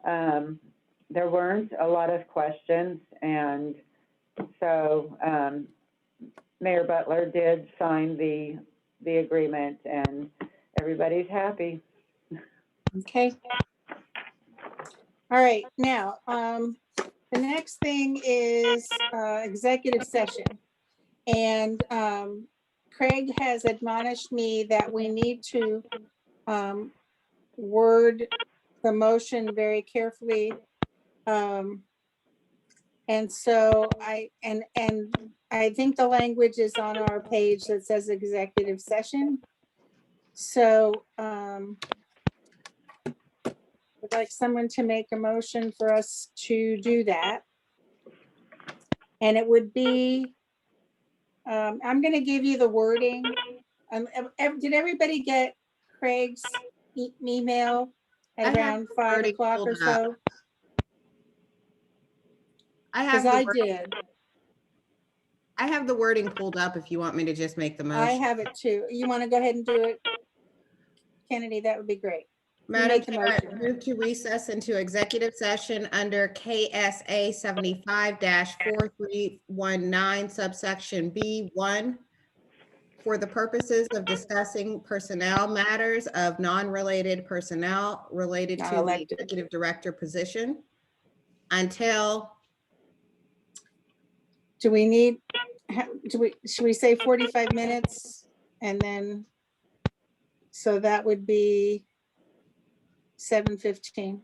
There weren't a lot of questions, and so Mayor Butler did sign the agreement, and everybody's happy. Okay. All right, now, the next thing is executive session. And Craig has admonished me that we need to word the motion very carefully. And so I think the language is on our page that says executive session. So I'd like someone to make a motion for us to do that. And it would be, I'm gonna give you the wording. Did everybody get Craig's email I at have around the 5 wording o'clock or pulled so? I Because have I the, did. I have the wording pulled up if you want me to just make the I motion. have it too. You want to go ahead and do it? Kennedy, that would be great. Madam make the Chair, I motion. move to recess into executive session under KSA 75-4319 subsection B1 for the purposes of discussing personnel matters of non-related personnel related Not to the elected. executive director position until, Do we need, should we say 45 minutes? And then, so that would be 7:15.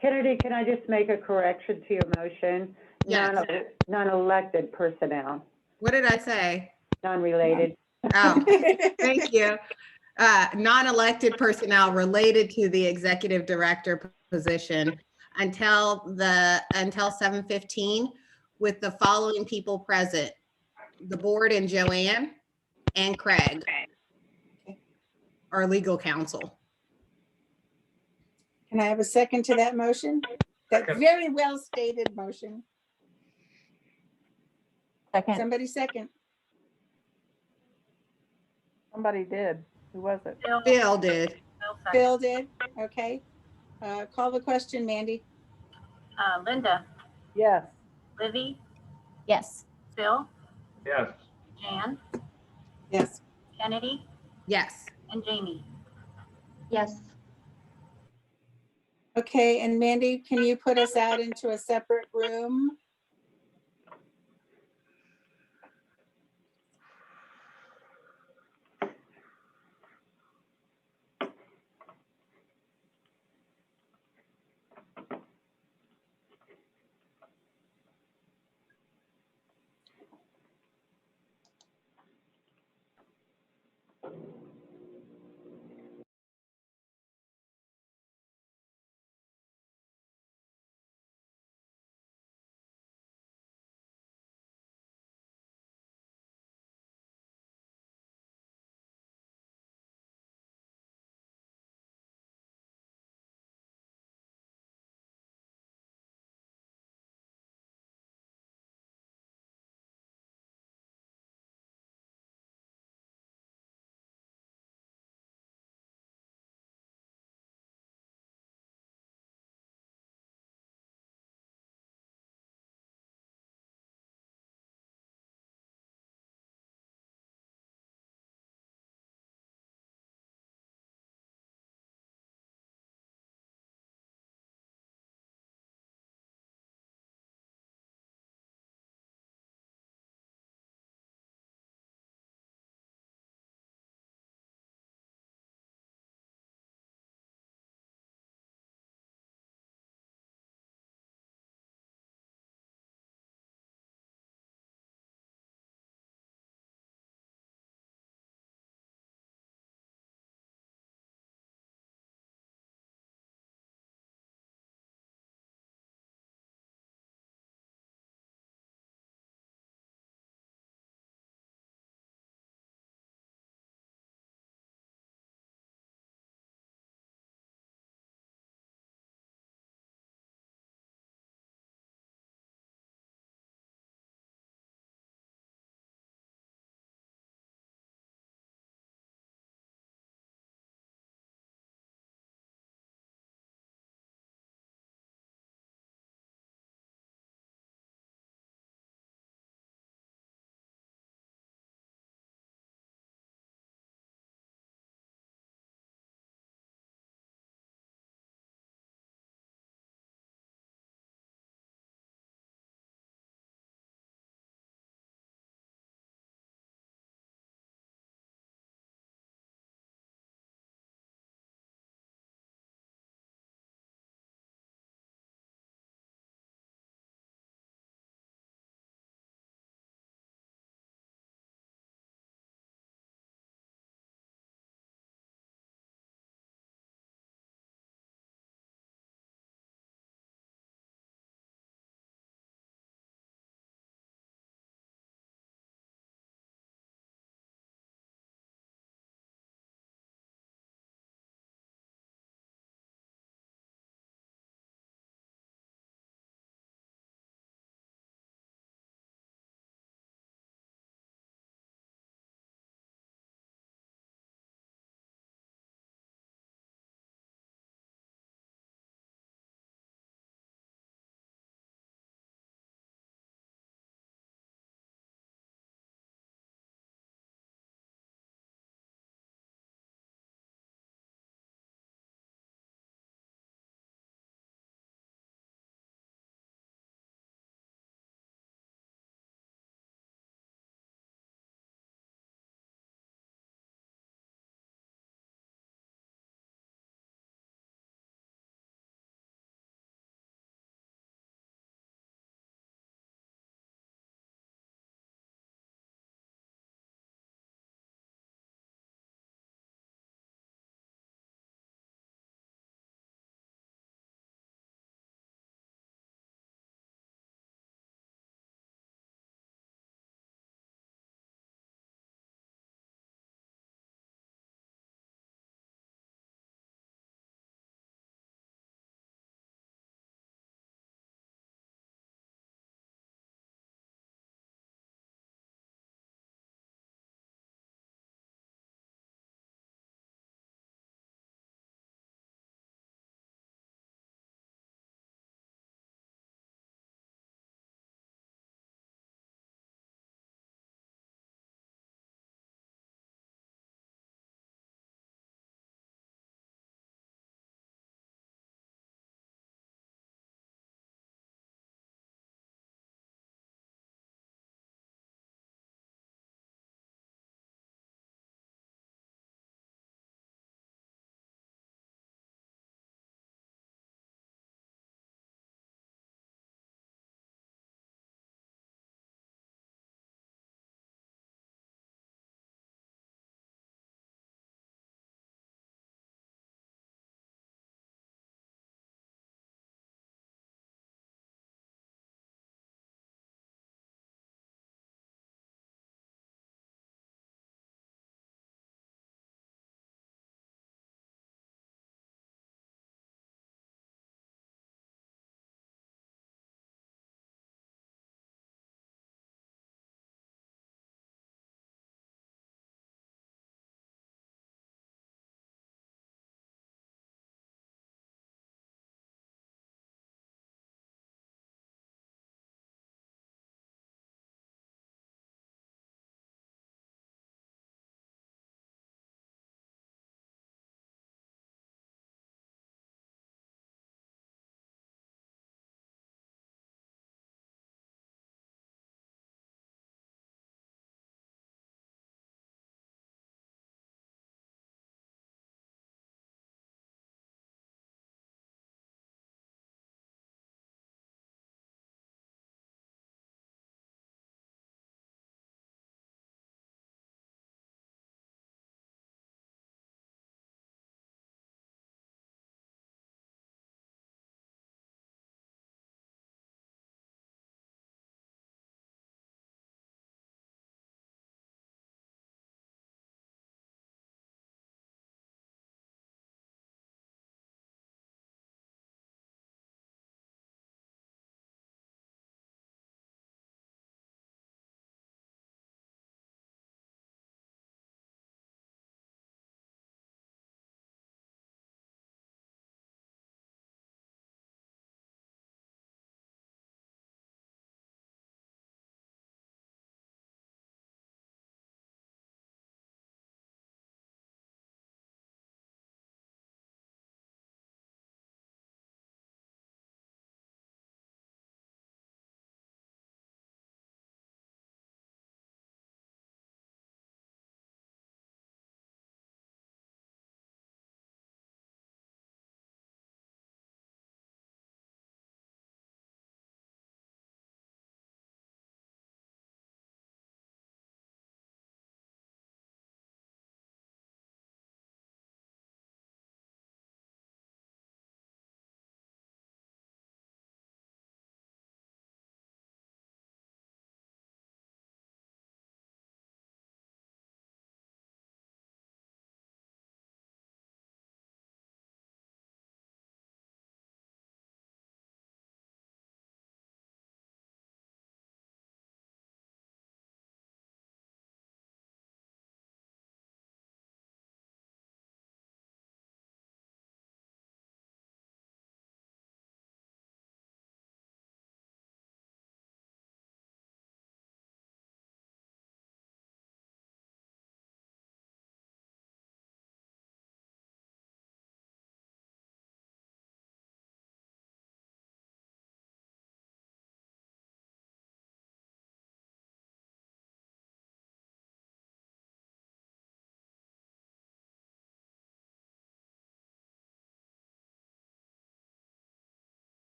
Kennedy, can I just make a correction to your motion? Yes. Non-elected personnel, what did I say? non-related. Oh, thank you. Non-elected personnel related to the executive director position until 7:15 with the following people present: the board and Joanne and Craig, our legal counsel. Can I have a second to that motion? That Second. very well stated motion. Second, Somebody second. Somebody did. Who was it? Bill did. second. Bill did, okay. Call the question, Mandy. Linda, Yes. Livy, yes. Bill, Yes. Jan, Yes. Kennedy, Yes. and Jamie. Yes. Okay, and Mandy, can you put us out into a separate room?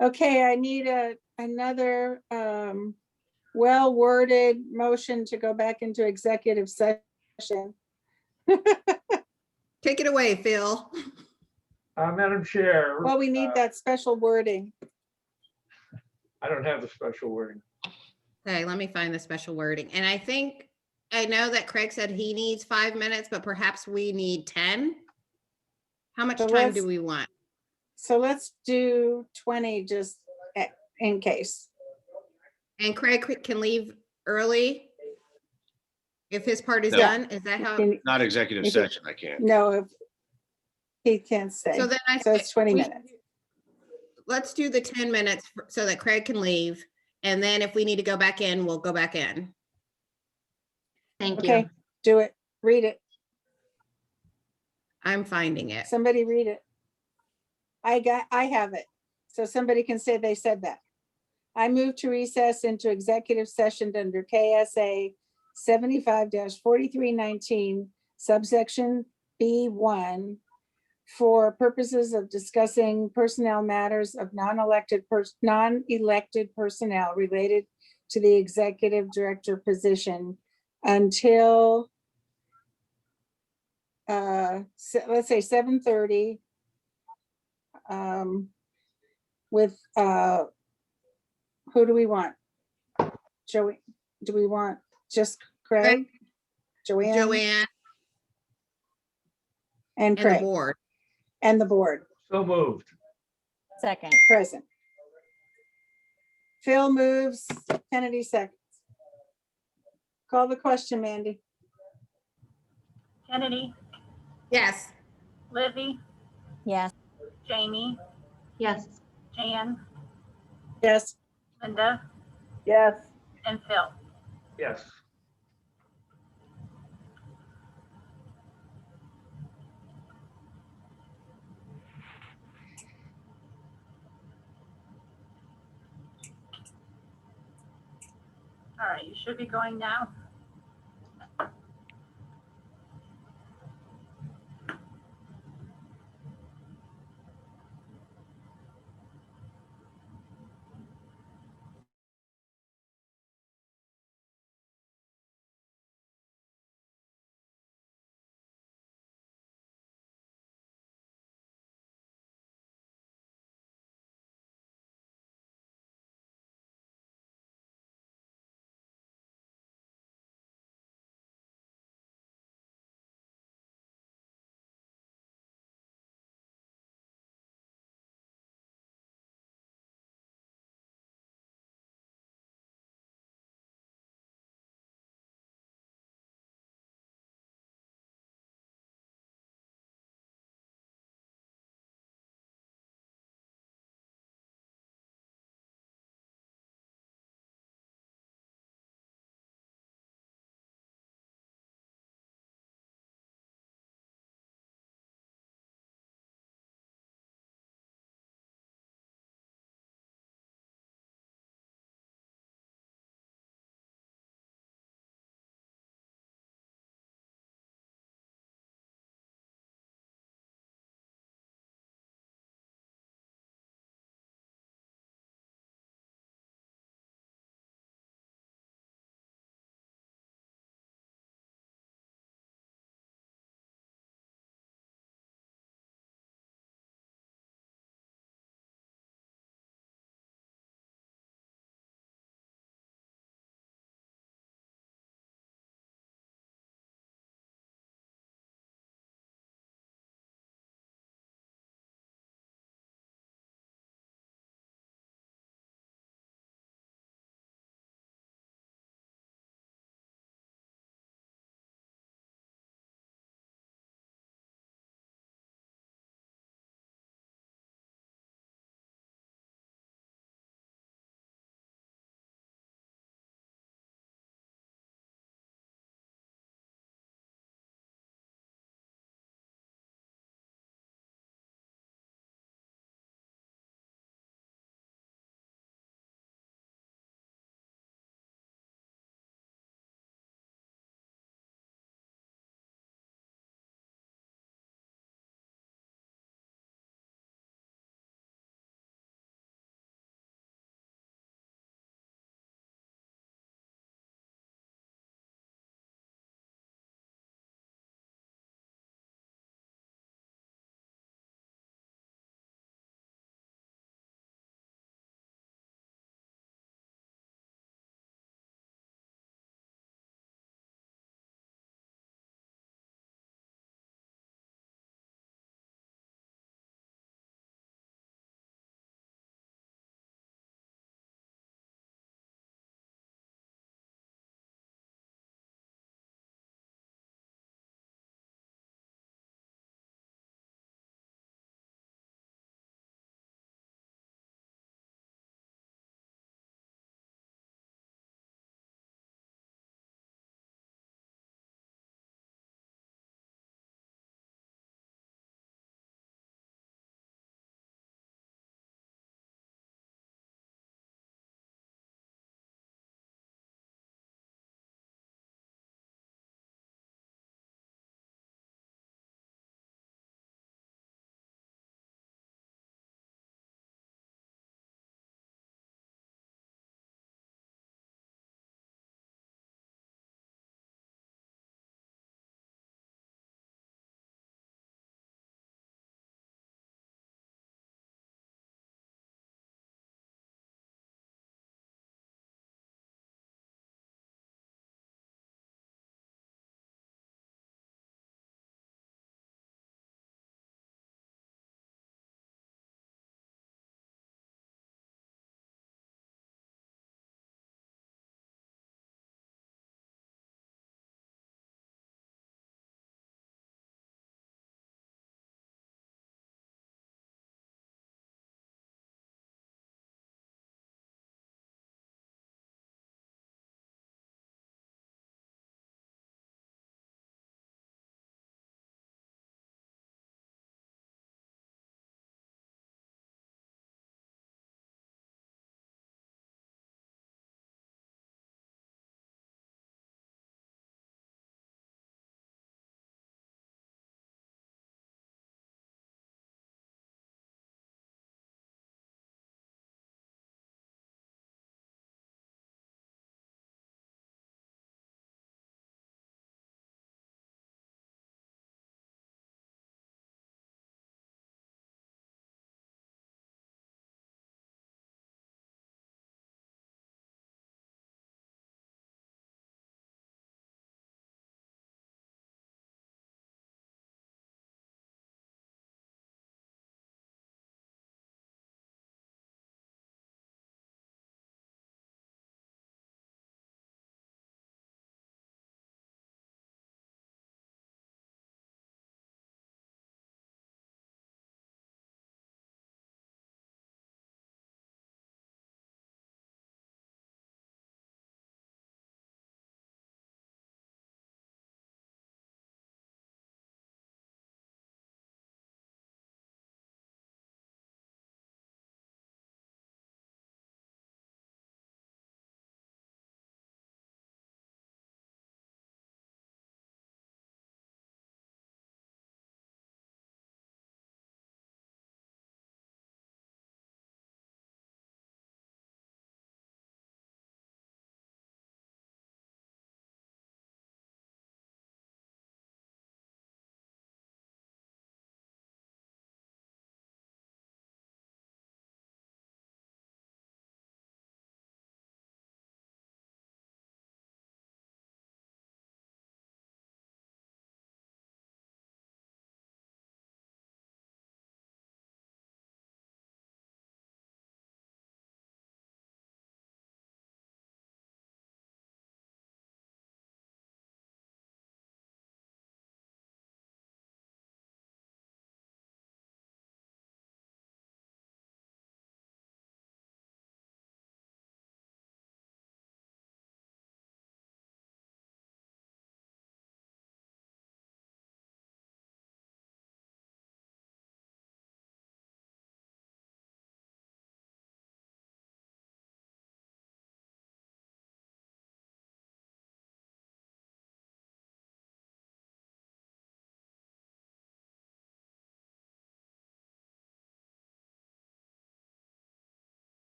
Okay, I need another well-worded motion to go back into executive session. Take it away, Phil. Madam Chair, Well, we need that special wording. I don't have the special wording. Okay, let me find the special wording. And I know that Craig said he needs 5 minutes, but perhaps we need 10. How much So time do let's- we want? So let's do 20 just in case. And Craig can leave early if his part is No. done? Is that how? Not executive If it- session, I can't. No, if he can't stay. So then I So it's 20 we- minutes. Let's do the 10 minutes so that Craig can leave. And then if we need to go back in, we'll go back in. Thank Okay, you. do it. Read it. I'm finding it. Somebody read it. I have it. So somebody can say they said that. I move to recess into executive session under KSA 75-4319 subsection B1 for purposes of discussing personnel matters of non-elected personnel related to the executive director position until let's say 7:30 with who do we want? Joey, do we want just Craig? Joanne Joanne and and the Craig board. and the board So moved. Second. present. Phil moves, Kennedy seconds. Call the question, Mandy. Kennedy, Yes. Livy, Yes. Jamie, Yes. Jan, Yes. Linda, Yes. and Phil. Yes. All right, you should be going now.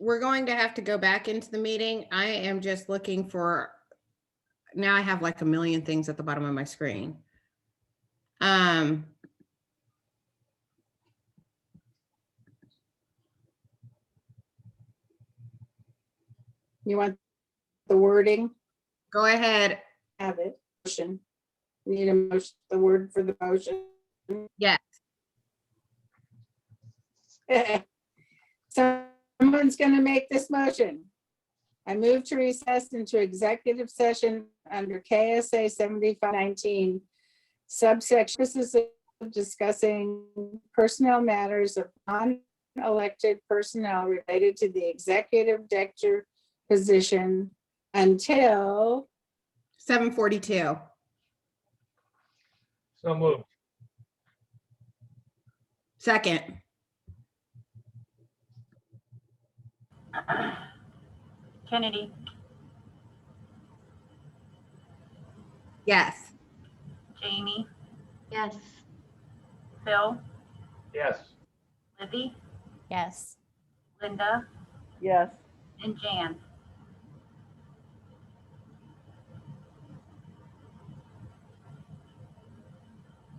we're going to have to go back into the meeting. I am just looking for, now I have like a million things at the bottom of my screen. You want the wording? Go ahead. Have it. Motion. Need a motion, the word for the motion. Yeah. Someone's gonna make this motion. I move to recess into executive session under KSA 7519, subsection, purposes of discussing personnel matters of non-elected personnel related to the executive director position until 7:42. So moved. Second. Kennedy, Yes. Jamie, Yes. Phil, Yes. Lizzie, Yes. Linda, Yes. and Jan.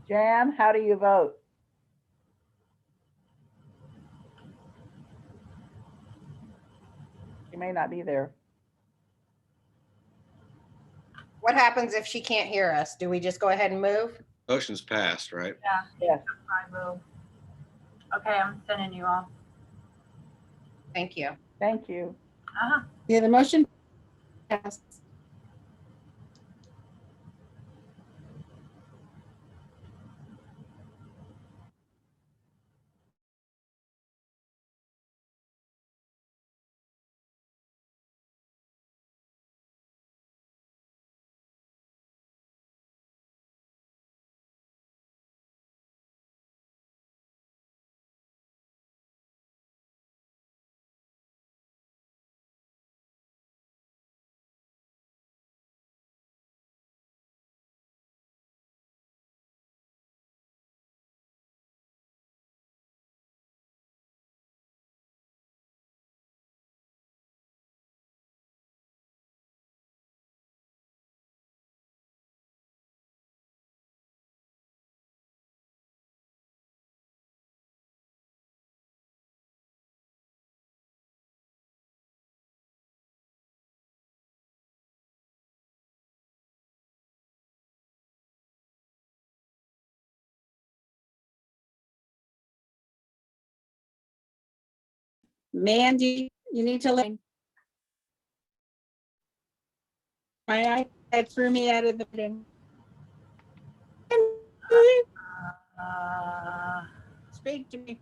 Jan, how do you vote? She may not be there. What happens if she can't hear us? Do we just go ahead and move? Motion's passed, right? Yes. I will. Okay, I'm sending you all. Thank you. Thank you. Uh-huh. Yeah, the motion passed. Mandy, you need to let. My iPad threw me out of the meeting. Speak to me.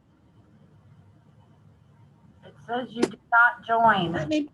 It says you did not join. Let me.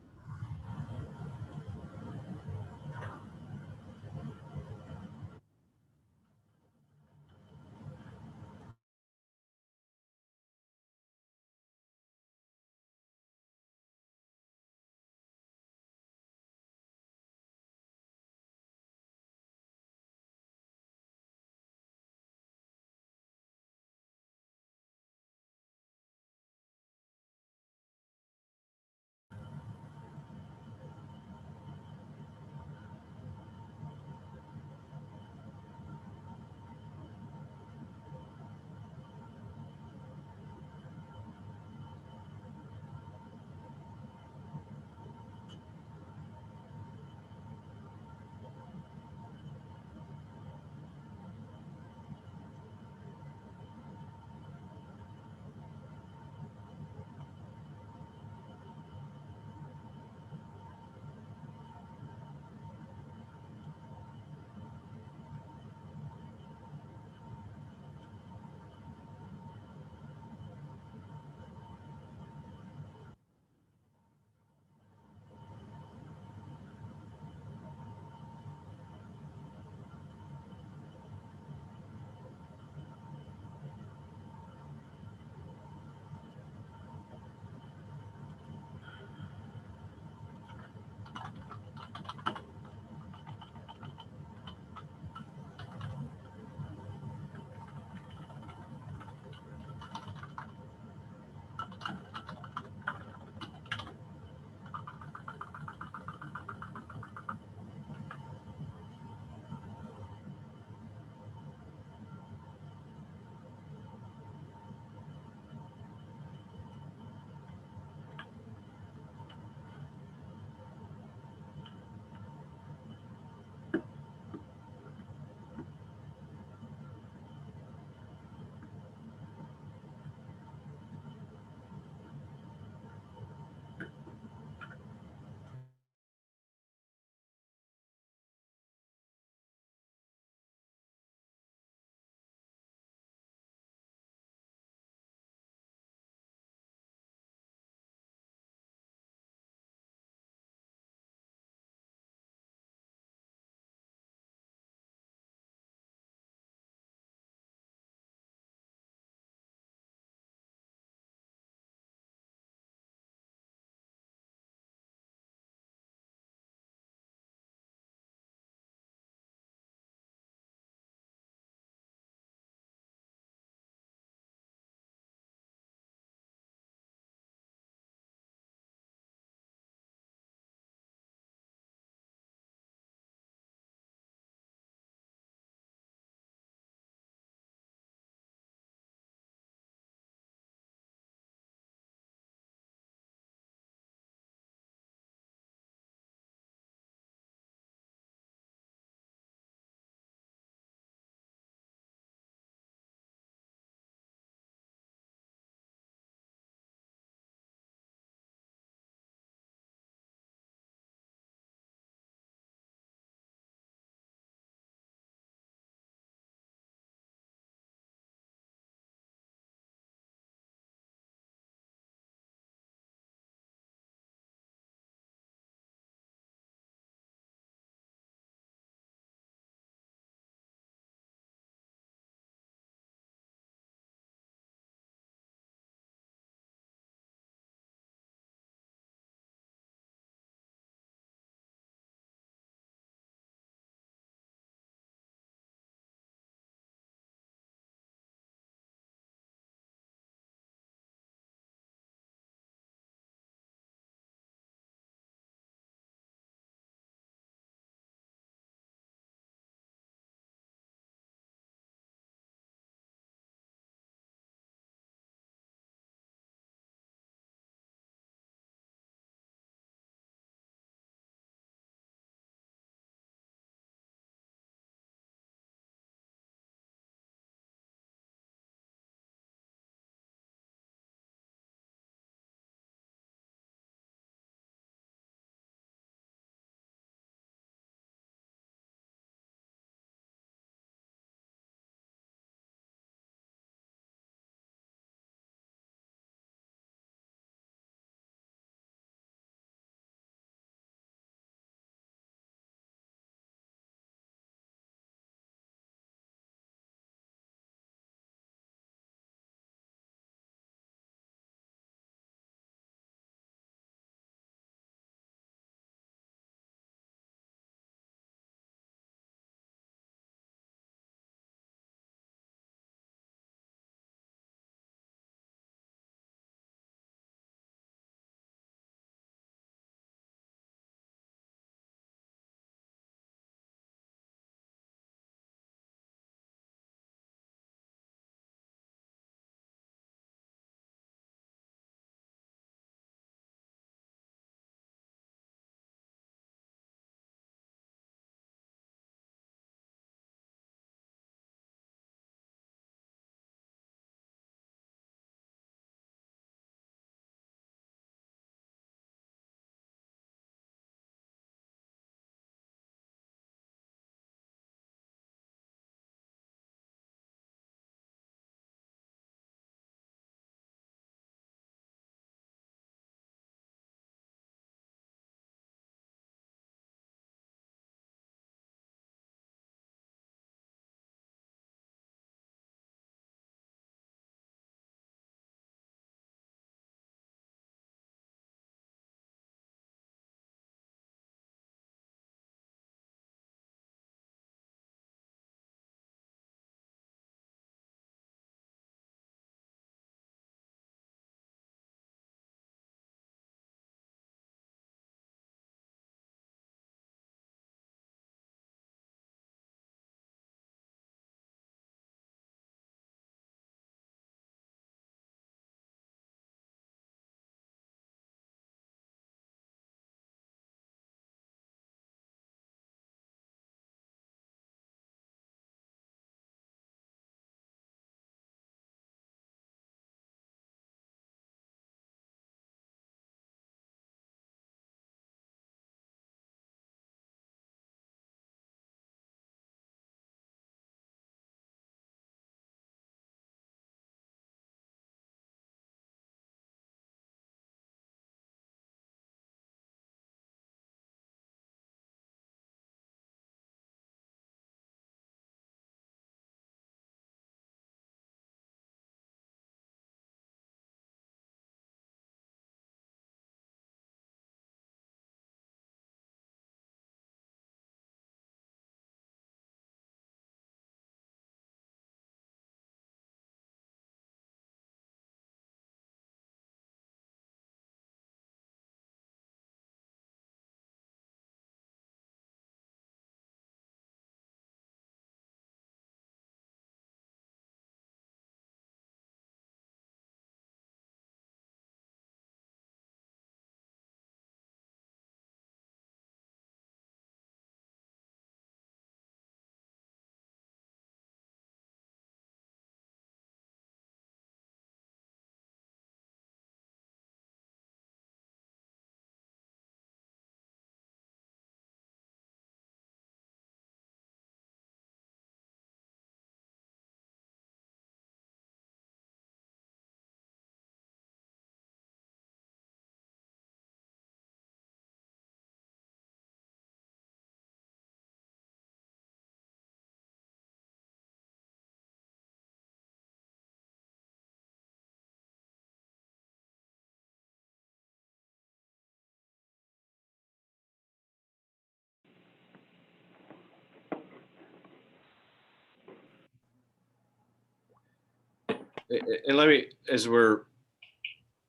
And let me, as we're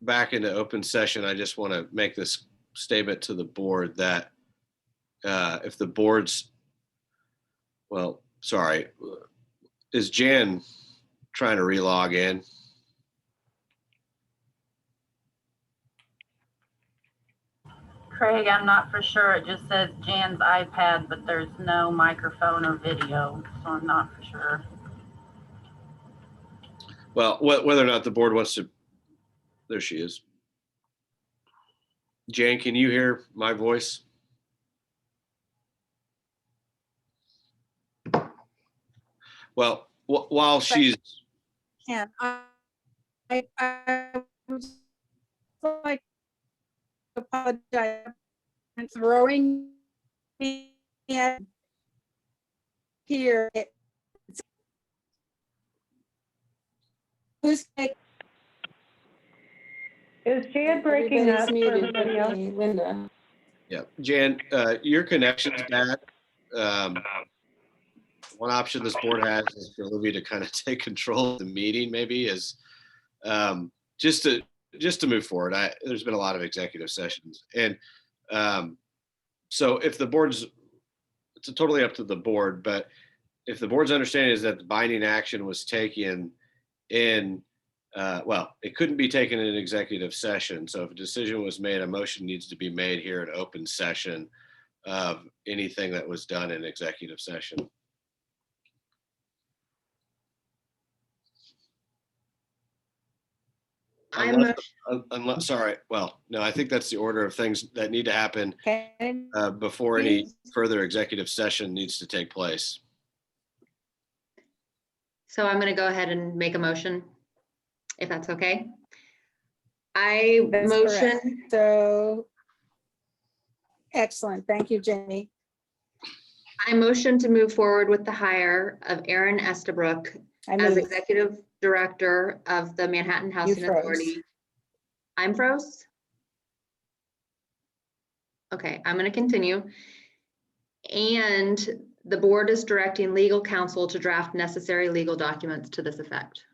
back into open session, I just want to make this statement to the board that if the board's, well, sorry, is Jan trying to relog in? Craig, I'm not for sure. It just says Jan's iPad, but there's no microphone or video, so I'm not for sure. Well, whether or not the board wants to, there she is. Jan, can you hear my voice? Well, while she's, And I would like to apologize for throwing me at here. Who's Is Jan breaking up for everybody else? Linda. yeah, Jan, your connection's bad. One option this board has is for Libby to kind of take control of the meeting, maybe, is just to move forward. There's been a lot of executive sessions, and so if the board's, it's totally up to the board, but if the board's understanding is that the binding action was taken in, well, it couldn't be taken in an executive session. So if a decision was made, a motion needs to be made here in open session of anything that was done in executive session. Unless, sorry, well, no, I think that's the order of things that need to happen before any further executive session needs to take place. So I'm going to go ahead and make a motion, if that's okay. I That's motion, correct. So, excellent. Thank you, Jamie. I motion to move forward with the hire of Aaron Estabrook I as move. Executive Director of the Manhattan Housing froze. Authority. I'm froze? Okay, I'm going to continue. And the board is directing legal counsel to draft necessary legal documents to this effect.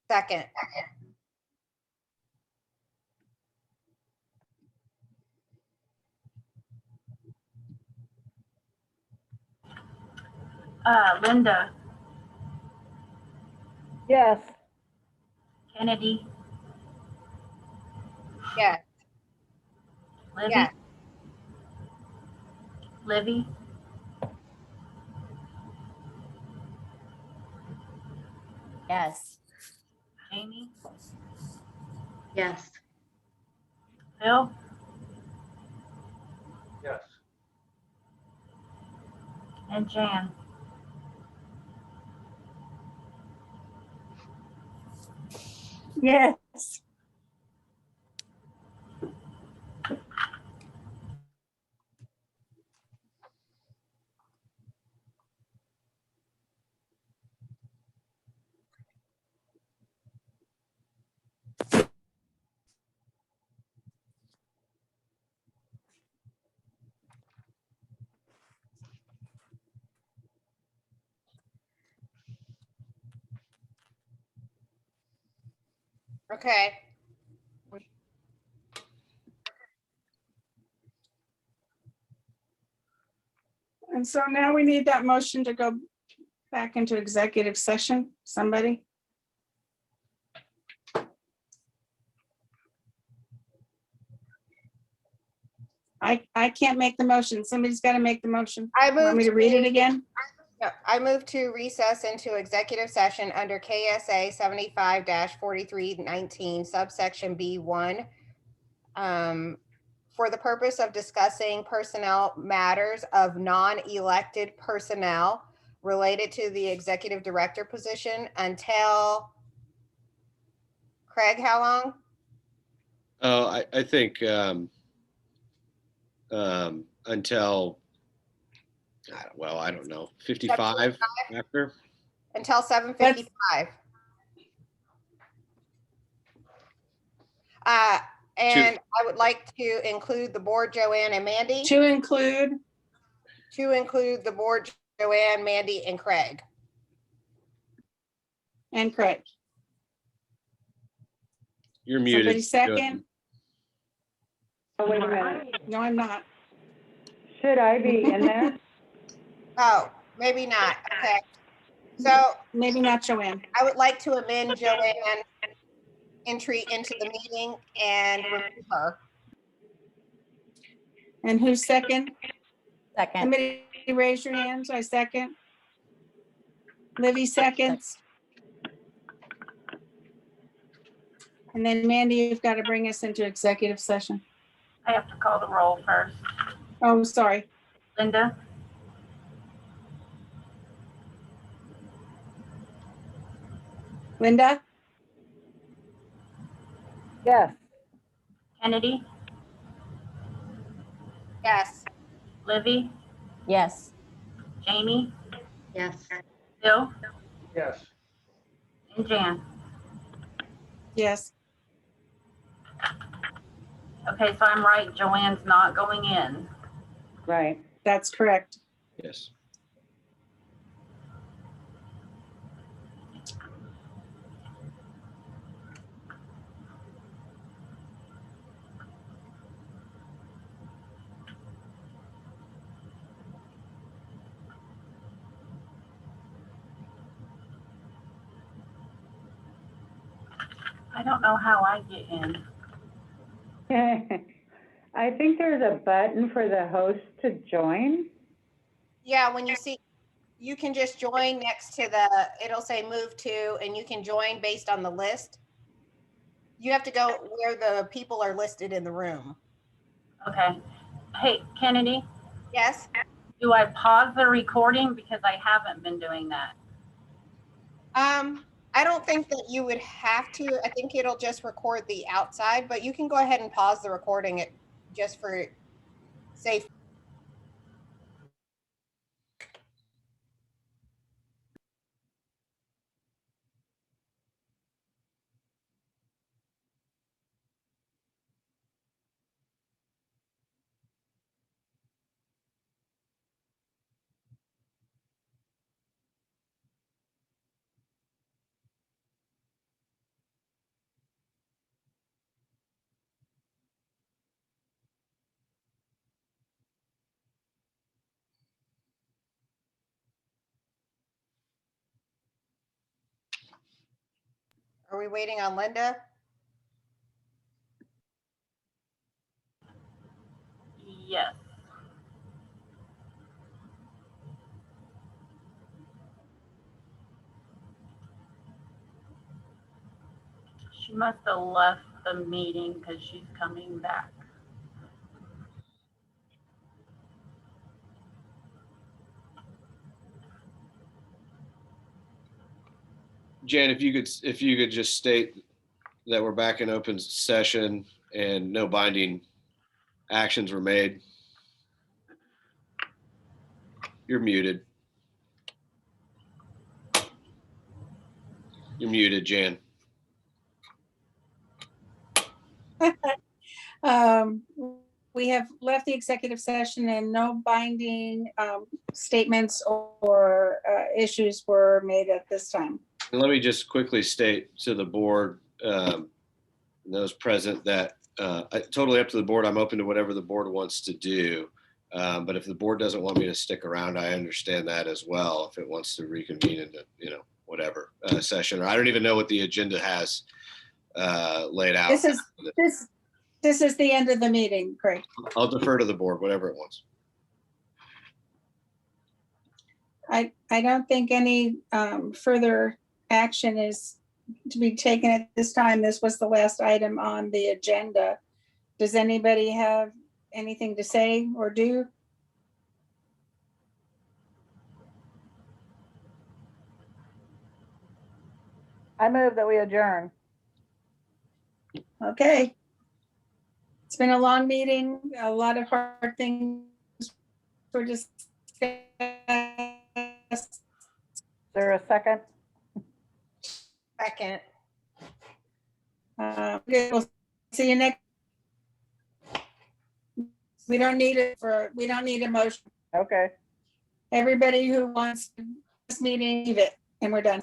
Second. Linda, Yes. Kennedy, Yes. Libby, Yes. Libby, Yes. Jamie, Yes. Phil, Yes. and Jan. Yes. Okay. And so now we need that motion to go back into executive session. Somebody? I can't make the motion. Somebody's got to make the motion. I Want me move to read it again? I move to recess into executive session under KSA 75-4319 subsection B1 for the purpose of discussing personnel matters of non-elected personnel related to the executive director position until, Craig, how long? Oh, I think until, well, I don't know, 55 after. Until 7:55. And I would like to include the board, Joanne and Mandy. To include? To include the board, Joanne, Mandy, and Craig. and Craig. You're muted. Somebody Go ahead. second? Oh, wait a minute. No, I'm not. Should I be in there? Oh, maybe not. Okay. So Maybe not Joanne. I would like to amend Joanne entry into the meeting and remove her. And who's second? Second. Somebody raise your hands. I second. Livy seconds. And then Mandy, you've got to bring us into executive session. I have to call the roll first. Oh, sorry. Linda, Linda? Yes. Kennedy, Yes. Livy, Yes. Jamie, Yes. Bill, Yes. and Jan. Yes. Okay, so I'm right, Joanne's not going in. Right. That's correct. Yes. I don't know how I get in. I think there's a button for the host to join. Yeah, when you see, you can just join next to the, it'll say move to, and you can join based on the list. You have to go where the people are listed in the room. Okay. Hey, Kennedy, Yes? do I pause the recording? Because I haven't been doing that. I don't think that you would have to. I think it'll just record the outside, but you can go ahead and pause the recording it just for safe. Are we waiting on Linda? Yes. She must have left the meeting because she's coming back. Jan, if you could just state that we're back in open session and no binding actions were made. You're muted. You're muted, Jan. We have left the executive session and no binding statements or issues were made at this time. And let me just quickly state to the board, those present, that totally up to the board. I'm open to whatever the board wants to do. But if the board doesn't want me to stick around, I understand that as well. If it wants to reconvene into, whatever session, or I don't even know what the agenda has laid out. This is the end of the meeting, Craig. I'll defer to the board, whatever it wants. I don't think any further action is to be taken at this time. This was the last item on the agenda. Does anybody have anything to say or do? I move that we adjourn. Okay. It's been a long meeting, a lot of hard things were discussed. Is there a second? Second. Okay, we'll see you next. We don't need a motion. Okay. Everybody who wants this meeting, leave it, and we're done.